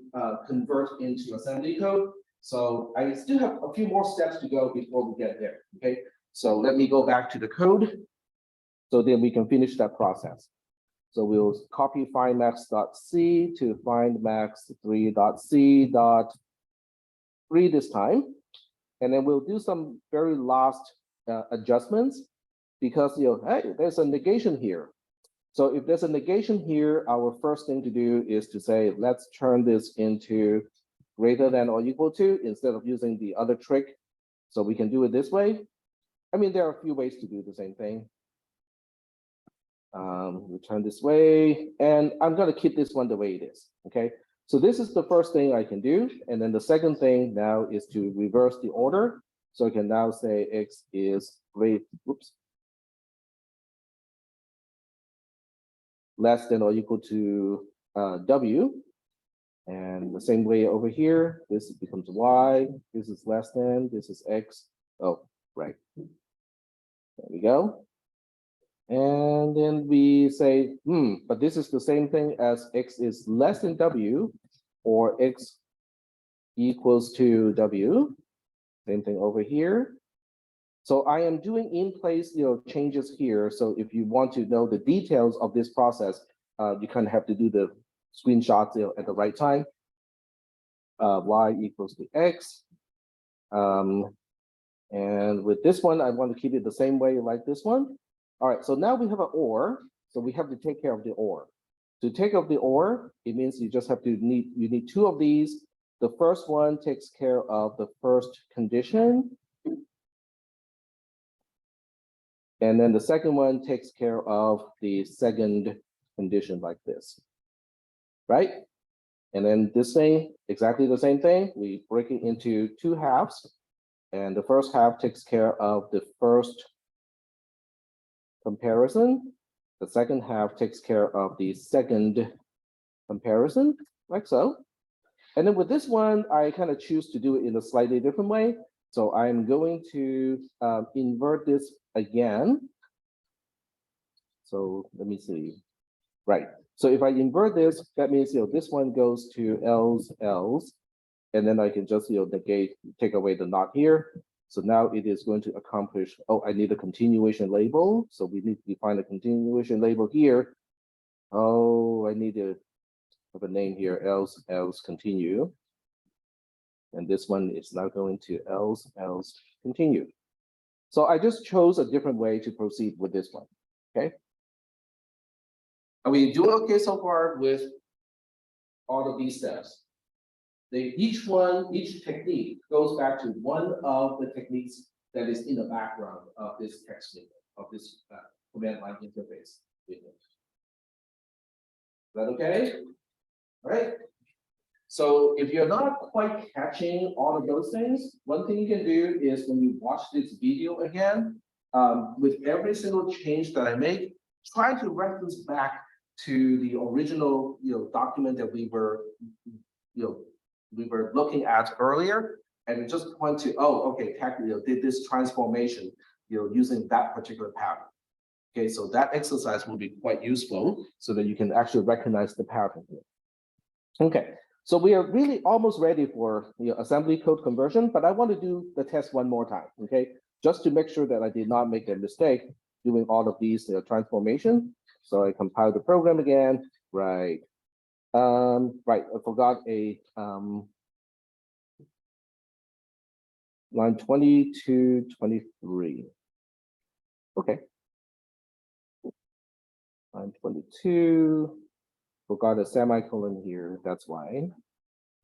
Speaker 1: convert into assembly code. So I still have a few more steps to go before we get there. Okay, so let me go back to the code. So then we can finish that process. So we'll copy findmax.c to findmax3.c.3 this time. And then we'll do some very last adjustments because hey, there's a negation here. So if there's a negation here, our first thing to do is to say, let's turn this into greater than or equal to instead of using the other trick. So we can do it this way. I mean, there are a few ways to do the same thing. Return this way, and I'm going to keep this one the way it is. Okay, so this is the first thing I can do, and then the second thing now is to reverse the order. So I can now say X is less than or equal to W, and the same way over here, this becomes Y. This is less than. This is X. Oh, right. There we go. And then we say, but this is the same thing as X is less than W or X equals to W. Same thing over here. So I am doing in place, changes here. So if you want to know the details of this process, you kind of have to do the screenshots at the right time. Y equals to X. And with this one, I want to keep it the same way like this one. All right, so now we have an OR, so we have to take care of the OR. To take care of the OR, it means you just have to you need 2 of these. The first one takes care of the first condition. And then the second one takes care of the second condition like this, right? And then this thing, exactly the same thing. We break it into 2 halves. And the first half takes care of the first comparison. The second half takes care of the second comparison, like so. And then with this one, I kind of choose to do it in a slightly different way. So I'm going to invert this again. So let me see. Right. So if I invert this, that means this one goes to else, and then I can just negate, take away the not here. So now it is going to accomplish, oh, I need a continuation label. So we need to define a continuation label here. Oh, I need to have a name here, else continue. And this one is now going to else continue. So I just chose a different way to proceed with this one, okay? Are we doing okay so far with all of these steps? Each technique goes back to one of the techniques that is in the background of this text window, of this command line interface window. Is that okay? All right. So if you're not quite catching all of those things, one thing you can do is when you watch this video again, with every single change that I make, try to reference back to the original document that we were looking at earlier, and just point to, oh, okay, technically did this transformation using that particular pattern. Okay, so that exercise will be quite useful so that you can actually recognize the pattern here. Okay, so we are really almost ready for assembly code conversion, but I want to do the test one more time, okay? Just to make sure that I did not make a mistake doing all of these transformation. So I compile the program again, right? Right, I forgot a line 20 to 23. Okay. Line 22, forgot a semicolon here, that's why.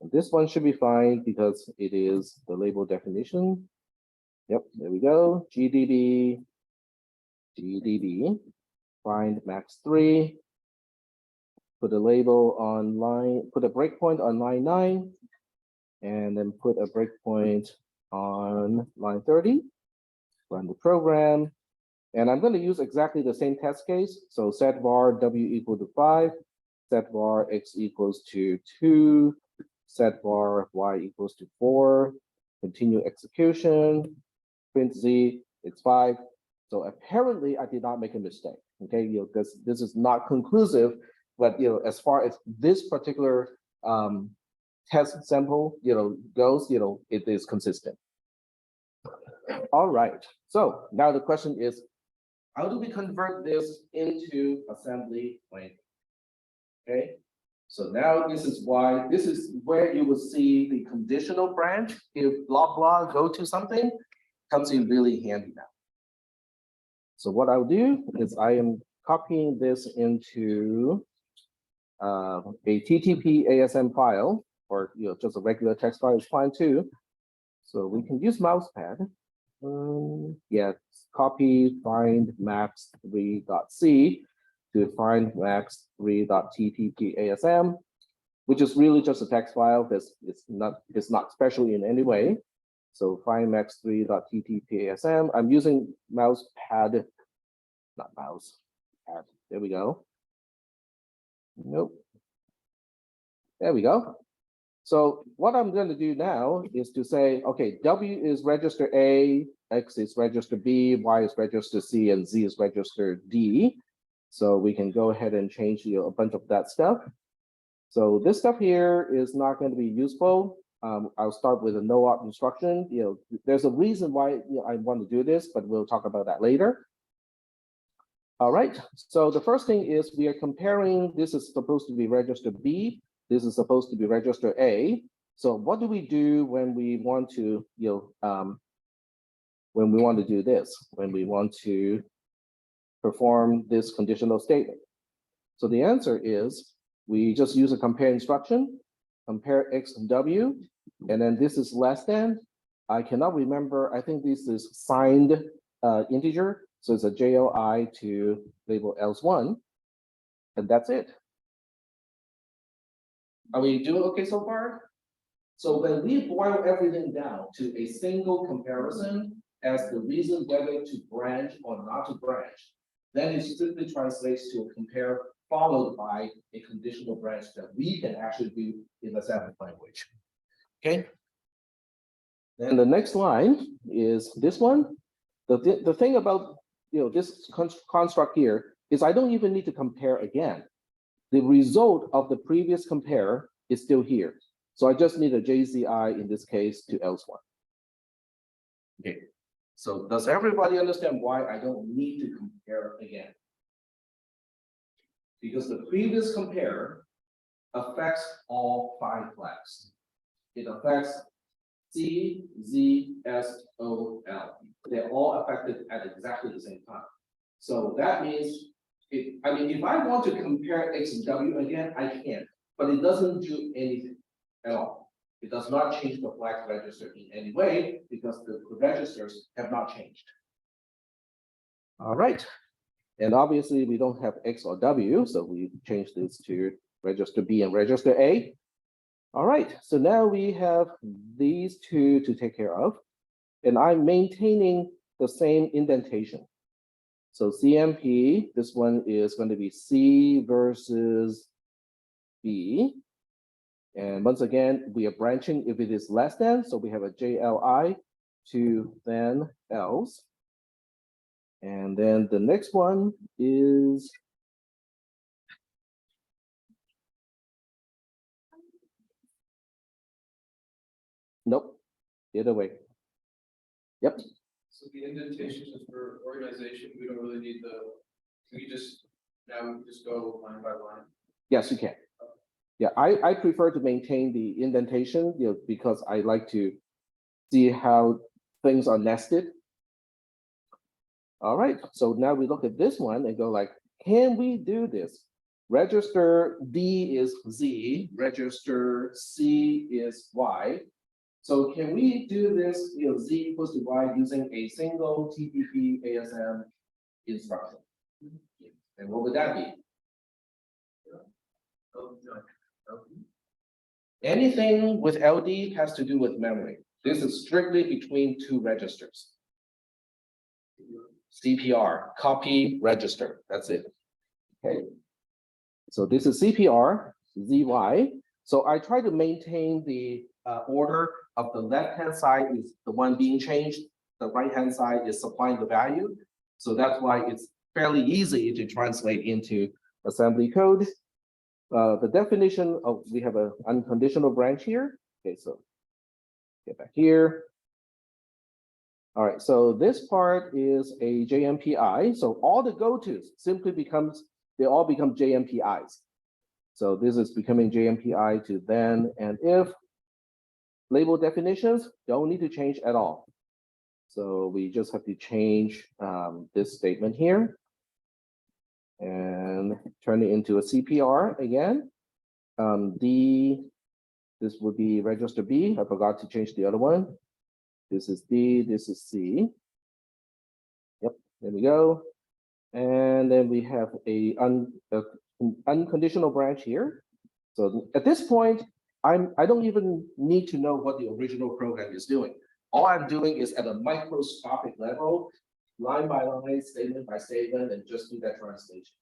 Speaker 1: And this one should be fine because it is the label definition. Yep, there we go, GDB, find max 3, put a label on line, put a breakpoint on line 9, and then put a breakpoint on line 30, run the program. And I'm going to use exactly the same test case. So set var w equal to 5, set var x equals to 2, set var y equals to 4, continue execution, print z, it's 5. So apparently I did not make a mistake. Okay, this is not conclusive, but as far as this particular test sample goes, it is consistent. All right. So now the question is, how do we convert this into assembly language? Okay. So now this is where you will see the conditional branch. If blah blah go to something, comes in really handy now. So what I'll do is I am copying this into a TTPASM file, or just a regular text file is fine too. So we can use mousepad. Yeah, copy find max3.c to find max3.ttpasm, which is really just a text file. It's not special in any way. So find max3.ttpasm. I'm using mousepad, not mouse pad. There we go. Nope. There we go. So what I'm going to do now is to say, okay, W is register A, X is register B, Y is register C, and Z is register D. So we can go ahead and change a bunch of that stuff. So this stuff here is not going to be useful. I'll start with a no-op instruction. There's a reason why I want to do this, but we'll talk about that later. All right. So the first thing is we are comparing. This is supposed to be register B. This is supposed to be register A. So what do we do when we want to, when we want to do this, when we want to perform this conditional statement? So the answer is we just use a compare instruction, compare X and W, and then this is less than. I cannot remember, I think this is signed integer. So it's a JLI to label else1, and that's it. Are we doing okay so far? So when we boil everything down to a single comparison as the reason whether to branch or not to branch, then it simply translates to a compare followed by a conditional branch that we can actually do in the assembly language. Okay. Then the next line is this one. The thing about this construct here is I don't even need to compare again. The result of the previous compare is still here. So I just need a JCI in this case to else1. Okay. So does everybody understand why I don't need to compare again? Because the previous compare affects all 5 flags. It affects C, Z, S, O, L. They're all affected at exactly the same time. So that means, if I want to compare X and W again, I can, but it doesn't do anything at all. It does not change the flag register in any way because the registers have not changed. All right. And obviously we don't have X or W, so we change this to register B and register A. All right, so now we have these two to take care of, and I'm maintaining the same indentation. So CMP, this one is going to be C versus B. And once again, we are branching if it is less than, so we have a JLI to then else. And then the next one is nope, the other way. Yep.
Speaker 5: So the indentation is for organization, we don't really need we just go line by line.
Speaker 1: Yes, you can. Yeah, I prefer to maintain the indentation, because I like to see how things are nested. All right, so now we look at this one and go like, can we do this? Register D is Z, register C is Y. So can we do this, Z equals to Y using a single TTPASM instruction? And what would that be? Anything with LD has to do with memory. This is strictly between two registers. CPR, copy register, that's it. Okay. So this is CPR, ZY. So I try to maintain the order of the left-hand side is the one being changed. The right-hand side is supplying the value. So that's why it's fairly easy to translate into assembly code. The definition of, we have an unconditional branch here. Okay, so get back here. All right, so this part is a JMPI. So all the go-tos simply they all become JMPIs. So this is becoming JMPI to then and if. Label definitions don't need to change at all. So we just have to change this statement here and turn it into a CPR again. This would be register B. I forgot to change the other one. This is D, this is C. Yep, there we go. And then we have an unconditional branch here. So at this point, I don't even need to know what the original program is doing. All I'm doing is at a microscopic level, line by line, statement by statement, and just do that translation.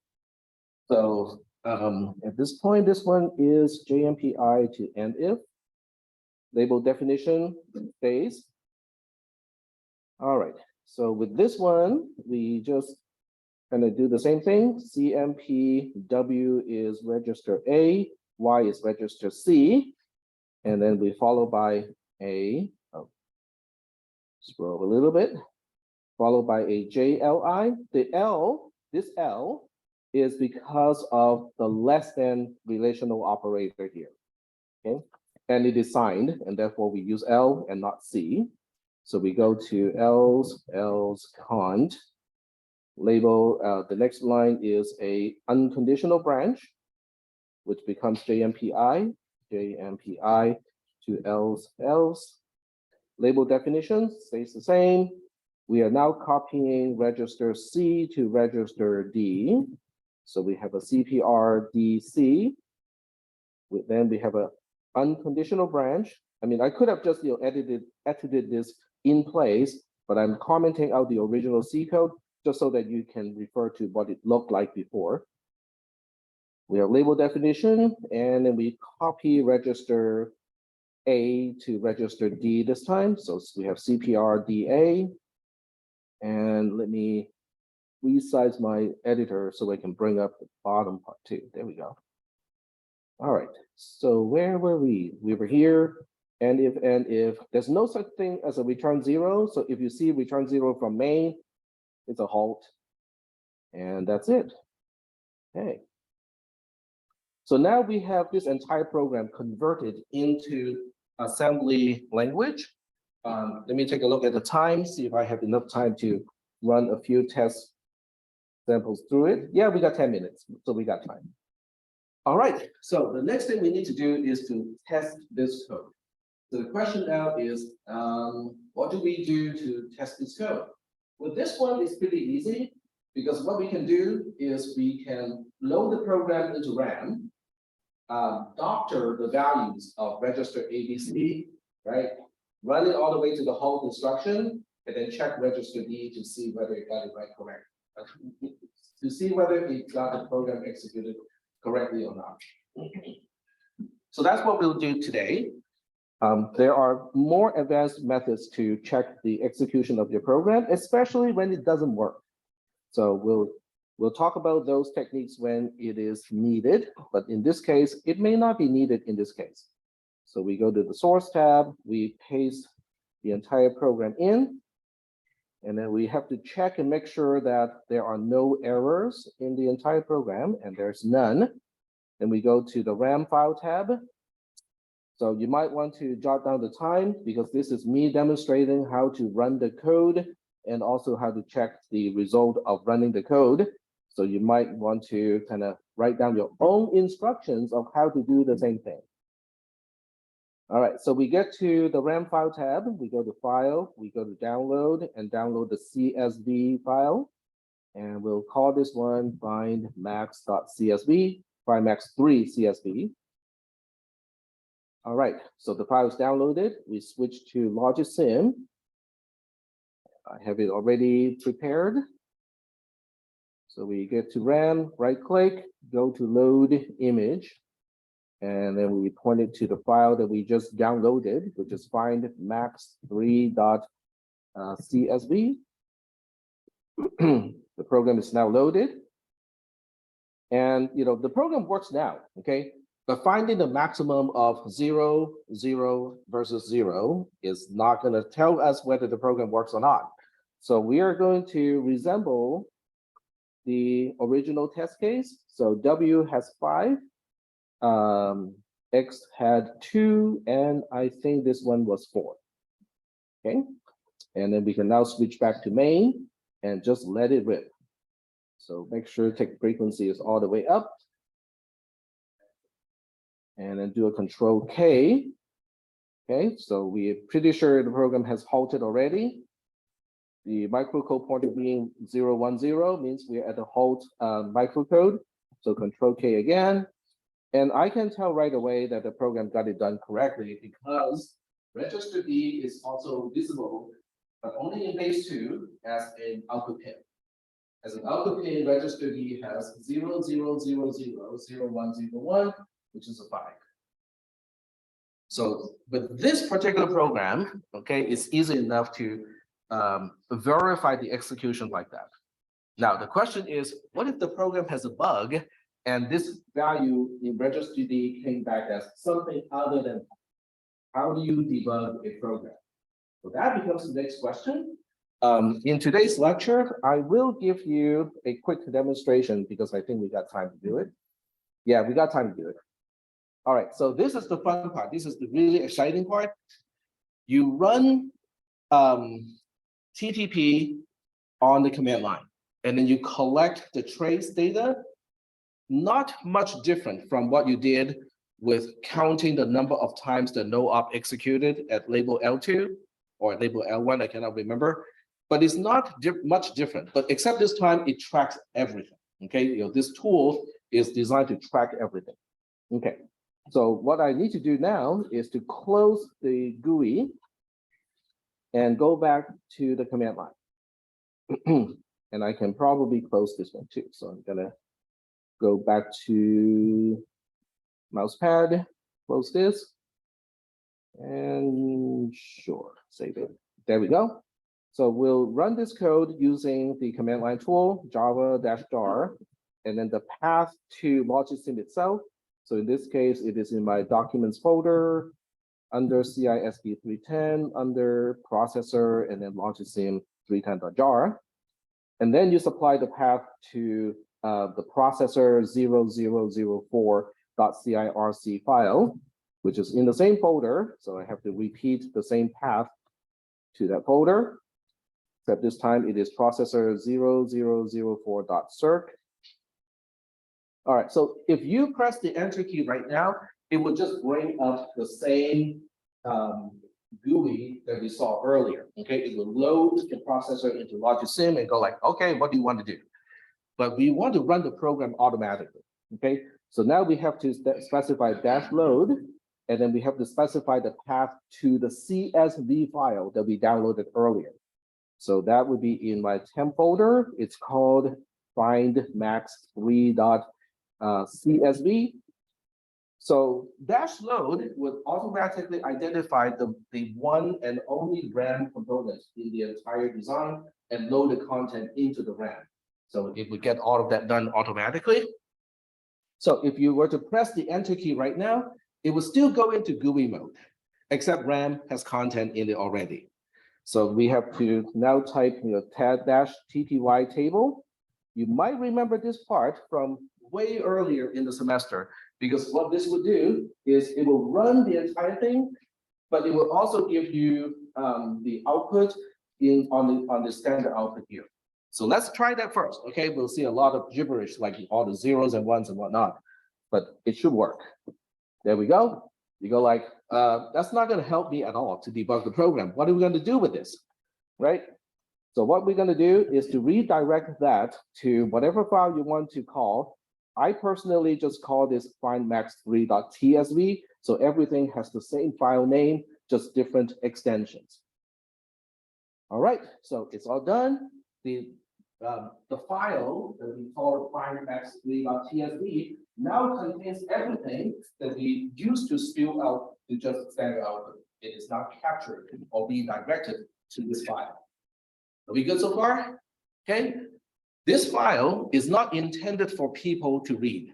Speaker 1: So at this point, this one is JMPI to end if. Label definition stays. All right, so with this one, we just kind of do the same thing. CMP W is register A, Y is register C, and then we follow by scroll a little bit, followed by a JLI. The L, this L is because of the less than relational operator here, okay? And it is signed, and therefore we use L and not C. So we go to else cont. Label, the next line is a unconditional branch, which becomes JMPI to else. Label definition stays the same. We are now copying register C to register D. So we have a CPR DC. Then we have a unconditional branch. I mean, I could have just edited this in place, but I'm commenting out the original C code just so that you can refer to what it looked like before. We have label definition, and then we copy register A to register D this time. So we have CPR DA. And let me resize my editor so I can bring up the bottom part too. There we go. All right, so where were we? We were here, and if there's no such thing as a return zero. So if you see return zero from main, it's a halt, and that's it. Okay. So now we have this entire program converted into assembly language. Let me take a look at the time, see if I have enough time to run a few test samples through it. Yeah, we got 10 minutes, so we got time. All right, so the next thing we need to do is to test this code. So the question now is, what do we do to test this code? Well, this one is pretty easy because what we can do is we can load the program into RAM, doctor the values of register ABC, right? Run it all the way to the halt instruction, and then check register D to see whether it got it right correct. To see whether it got the program executed correctly or not. So that's what we'll do today. There are more advanced methods to check the execution of your program, especially when it doesn't work. So we'll talk about those techniques when it is needed, but in this case, it may not be needed in this case. So we go to the source tab, we paste the entire program in, and then we have to check and make sure that there are no errors in the entire program, and there's none. Then we go to the RAM file tab. So you might want to jot down the time because this is me demonstrating how to run the code and also how to check the result of running the code. So you might want to kind of write down your own instructions of how to do the same thing. All right, so we get to the RAM file tab, we go to file, we go to download and download the CSV file. And we'll call this one find max.csv, find max3 CSV. All right, so the file is downloaded. We switch to LogiSim. I have it already prepared. So we get to RAM, right click, go to load image. And then we point it to the file that we just downloaded, which is find max3.csv. The program is now loaded. And the program works now, okay? But finding the maximum of 0, 0 versus 0 is not going to tell us whether the program works or not. So we are going to resemble the original test case. So W has 5, X had 2, and I think this one was 4. Okay, and then we can now switch back to main and just let it rip. So make sure tick frequency is all the way up. And then do a Control K. Okay, so we're pretty sure the program has halted already. The microcode pointer being 010 means we're at the halt microcode. So Control K again. And I can tell right away that the program got it done correctly because register D is also visible, but only in base 2 as an output pin. As an output pin, register D has 00000101, which is a 5. So with this particular program, okay, it's easy enough to verify the execution like that. Now, the question is, what if the program has a bug and this value in register D came back as something other than that? How do you debug a program? So that becomes the next question. In today's lecture, I will give you a quick demonstration because I think we got time to do it. Yeah, we got time to do it. All right, so this is the fun part. This is the really exciting part. You run TTP on the command line, and then you collect the trace data. Not much different from what you did with counting the number of times the no op executed at label L2 or label L1, I cannot remember, but it's not much different, but except this time it tracks everything, okay? This tool is designed to track everything, okay? So what I need to do now is to close the GUI and go back to the command line. And I can probably close this one too. So I'm gonna go back to mousepad, close this, and sure, save it. There we go. So we'll run this code using the command line tool, java-jar, and then the path to LogiSim itself. So in this case, it is in my documents folder under CISP310, under processor, and then LogiSim310.jar. And then you supply the path to the processor 0004.circ file, which is in the same folder. So I have to repeat the same path to that folder, except this time it is processor 0004.circ. All right, so if you press the enter key right now, it will just bring up the same GUI that we saw earlier. Okay, it will load the processor into LogiSim and go like, okay, what do you want to do? But we want to run the program automatically. Okay, so now we have to specify -load, and then we have to specify the path to the CSV file that we downloaded earlier. So that would be in my temp folder. It's called find max3.csv. So -load would automatically identify the one and only RAM component in the entire design and load the content into the RAM. So it would get all of that done automatically. So if you were to press the enter key right now, it will still go into GUI mode, except RAM has content in it already. So we have to now type tab-tty table. You might remember this part from way earlier in the semester, because what this would do is it will run the entire thing, but it will also give you the output on the standard output here. So let's try that first, okay? We'll see a lot of gibberish, like all the zeros and ones and whatnot, but it should work. There we go. You go like, that's not gonna help me at all to debug the program. What are we gonna do with this, right? So what we're gonna do is to redirect that to whatever file you want to call. I personally just call this findmax3.tsv, so everything has the same file name, just different extensions. All right, so it's all done. The file that we call findmax3.tsv now contains everything that we used to spill out to just standard output. It is now captured or redirected to this file. Are we good so far? Okay. This file is not intended for people to read.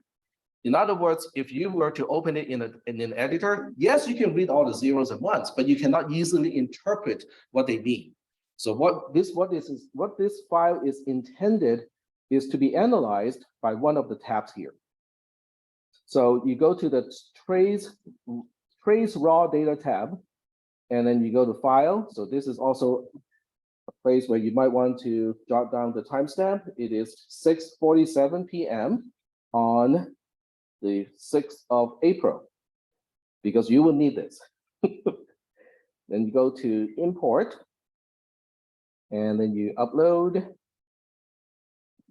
Speaker 1: In other words, if you were to open it in an editor, yes, you can read all the zeros and ones, but you cannot easily interpret what they mean. So what this file is intended is to be analyzed by one of the tabs here. So you go to the trace raw data tab, and then you go to file. So this is also a place where you might want to jot down the timestamp. It is 6:47 p.m. on the 6th of April, because you will need this. Then you go to import, and then you upload,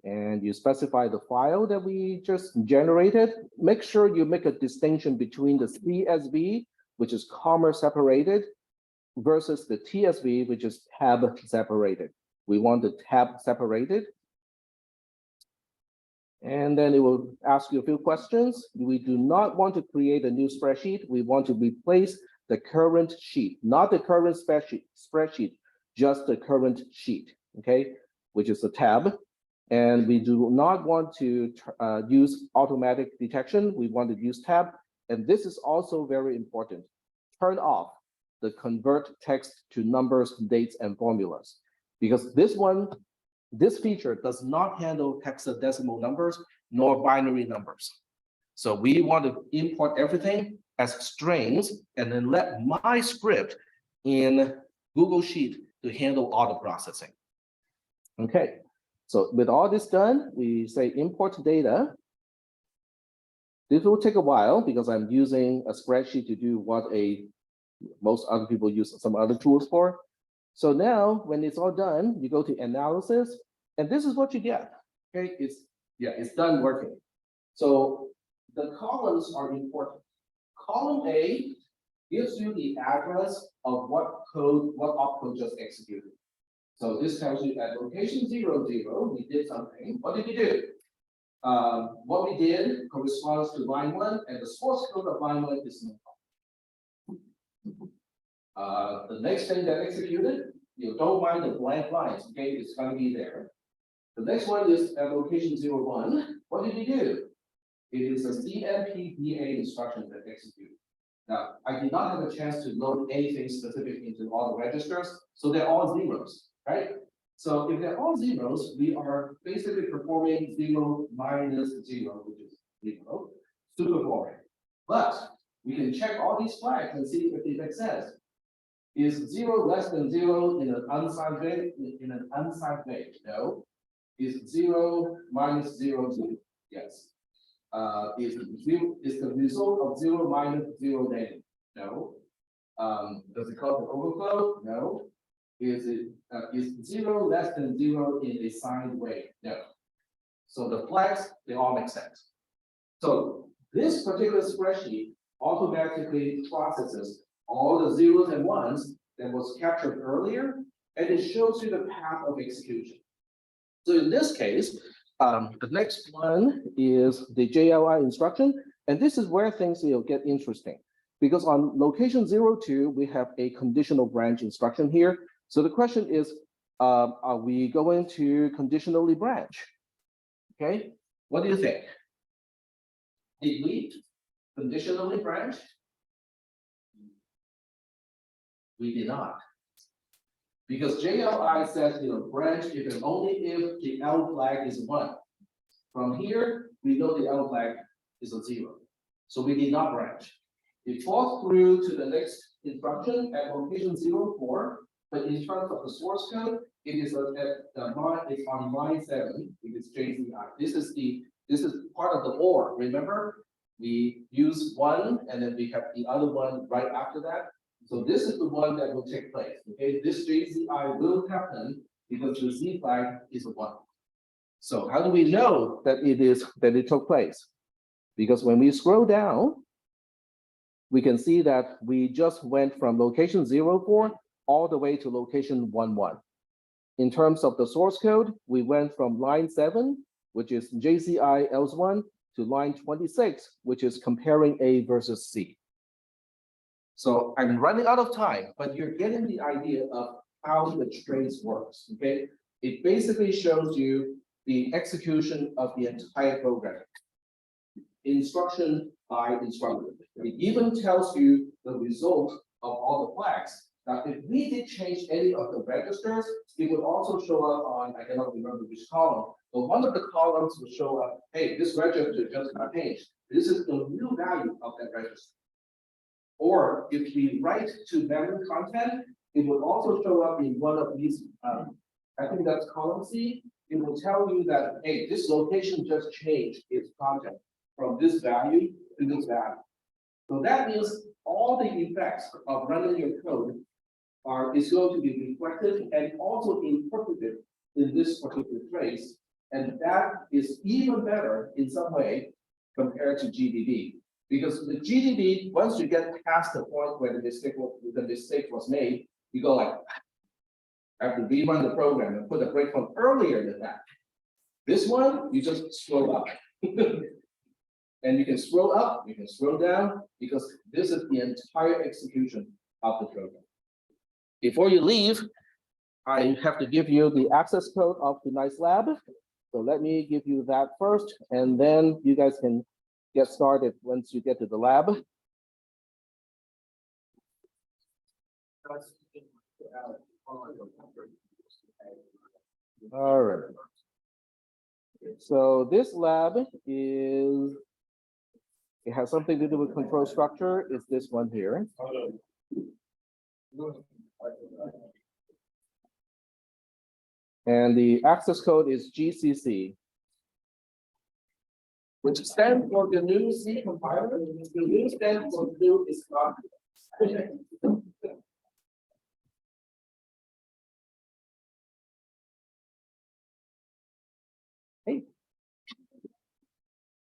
Speaker 1: and you specify the file that we just generated. Make sure you make a distinction between the CSV, which is comma separated, versus the TSV, which is tab separated. We want the tab separated. And then it will ask you a few questions. We do not want to create a new spreadsheet. We want to replace the current sheet, not the current spreadsheet, just the current sheet, okay, which is a tab. And we do not want to use automatic detection. We want to use tab. And this is also very important. Turn off the convert text to numbers, dates, and formulas, because this feature does not handle hexadecimal numbers nor binary numbers. So we want to import everything as strings and then let my script in Google Sheet to handle auto processing. Okay, so with all this done, we say import data. This will take a while because I'm using a spreadsheet to do what most other people use some other tools for. So now when it's all done, you go to analysis, and this is what you get. Okay, it's done working. So the columns are important. Column A gives you the address of what opcode just executed. So this tells you at location 00, we did something. What did we do? What we did corresponds to line 1, and the source code of line 1 is no. The next thing that executed, you don't mind the blank lines, okay? It's going to be there. The next one is at location 01. What did we do? It is a CMPDA instruction that executed. Now, I did not have a chance to load anything specific into all the registers, so they're all zeros, right? So if they're all zeros, we are basically performing 0 minus 0, which is 0, super boring. But we can check all these flags and see if it makes sense. Is 0 less than 0 in an unsigned way? No. Is 0 minus 0 0? Yes. Is the result of 0 minus 0 negative? No. Does it cause an overflow? No. Is 0 less than 0 in a signed way? No. So the flags, they all make sense. So this particular spreadsheet automatically processes all the zeros and ones that was captured earlier, and it shows you the path of execution. So in this case, the next one is the JLI instruction, and this is where things will get interesting, because on location 02, we have a conditional branch instruction here. So the question is, are we going to conditionally branch? Okay, what do you think? Did we conditionally branch? We did not. Because JLI says, branch if and only if the L flag is 1. From here, we know the L flag is a 0. So we did not branch. It falls through to the next instruction at location 04, but in terms of the source code, it is it's on line 7, it is JCI. This is part of the OR, remember? We use one and then we have the other one right after that. So this is the one that will take place, okay? This JCI will happen because the Z flag is a 1. So how do we know that it took place? Because when we scroll down, we can see that we just went from location 04 all the way to location 11. In terms of the source code, we went from line 7, which is JCI else1, to line 26, which is comparing A versus C. So I'm running out of time, but you're getting the idea of how the trace works, okay? It basically shows you the execution of the entire program. Instruction by instruction. It even tells you the result of all the flags. Now, if we did change any of the registers, it would also show up on, I cannot remember which column, but one of the columns will show up, hey, this register just got changed. This is the new value of that register. Or if we write to memory content, it will also show up in one of these, I think that's column C. It will tell you that, hey, this location just changed its content from this value to this value. So that means all the effects of running your code is going to be reflected and also interpreted in this particular trace. And that is even better in some way compared to GDB. Because the GDB, once you get past the point where the mistake was made, you go like, I have to rerun the program and put a breakpoint earlier than that. This one, you just scroll up. And you can scroll up, you can scroll down, because this is the entire execution of the program. Before you leave, I have to give you the access code of the nice lab. So let me give you that first, and then you guys can get started once you get to the lab. All right. So this lab is, it has something to do with control structure. It's this one here. And the access code is GCC, which stands for the new C compiler. The new stands for new is not. Hey.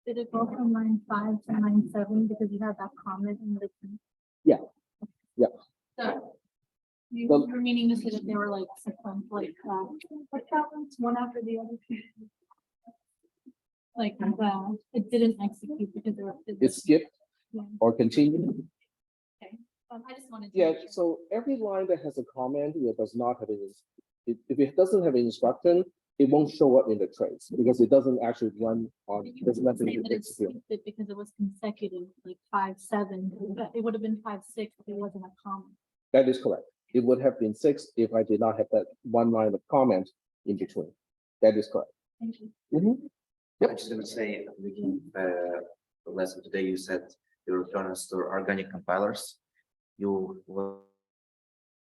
Speaker 3: Did it go from line 5 to line 7 because you had that comment in the?
Speaker 1: Yeah. Yeah.
Speaker 3: So you're meaning to say that they were like sequential, like what happens one after the other? Like it didn't execute because there were.
Speaker 1: It skipped or continued.
Speaker 3: Okay. I just wanted to.
Speaker 1: Yeah. So every line that has a comment, it does not have it. If it doesn't have an instruction, it won't show up in the trace because it doesn't actually run on. There's nothing to execute.
Speaker 3: Because it was consecutive, like 5, 7. It would have been 5, 6 if it wasn't a comment.
Speaker 1: That is correct. It would have been 6 if I did not have that one line of comment in between. That is correct.
Speaker 3: Thank you.
Speaker 1: Yep.
Speaker 6: I just want to say at the beginning of the lesson today, you said you return us to organic compilers. You will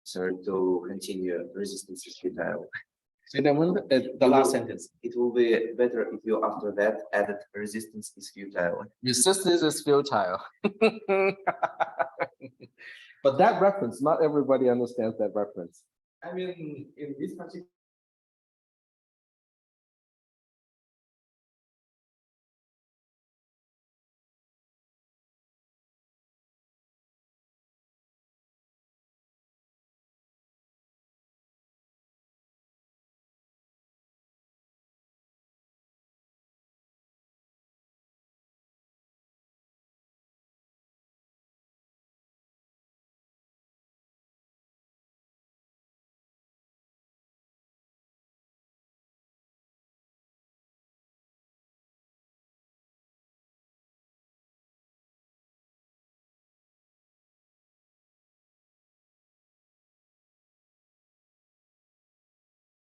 Speaker 6: start to continue resistance is futile.
Speaker 1: So then when the last sentence.
Speaker 6: It will be better if you after that added resistance is futile.
Speaker 1: Resistance is futile. But that reference, not everybody understands that reference.
Speaker 5: I mean, in this particular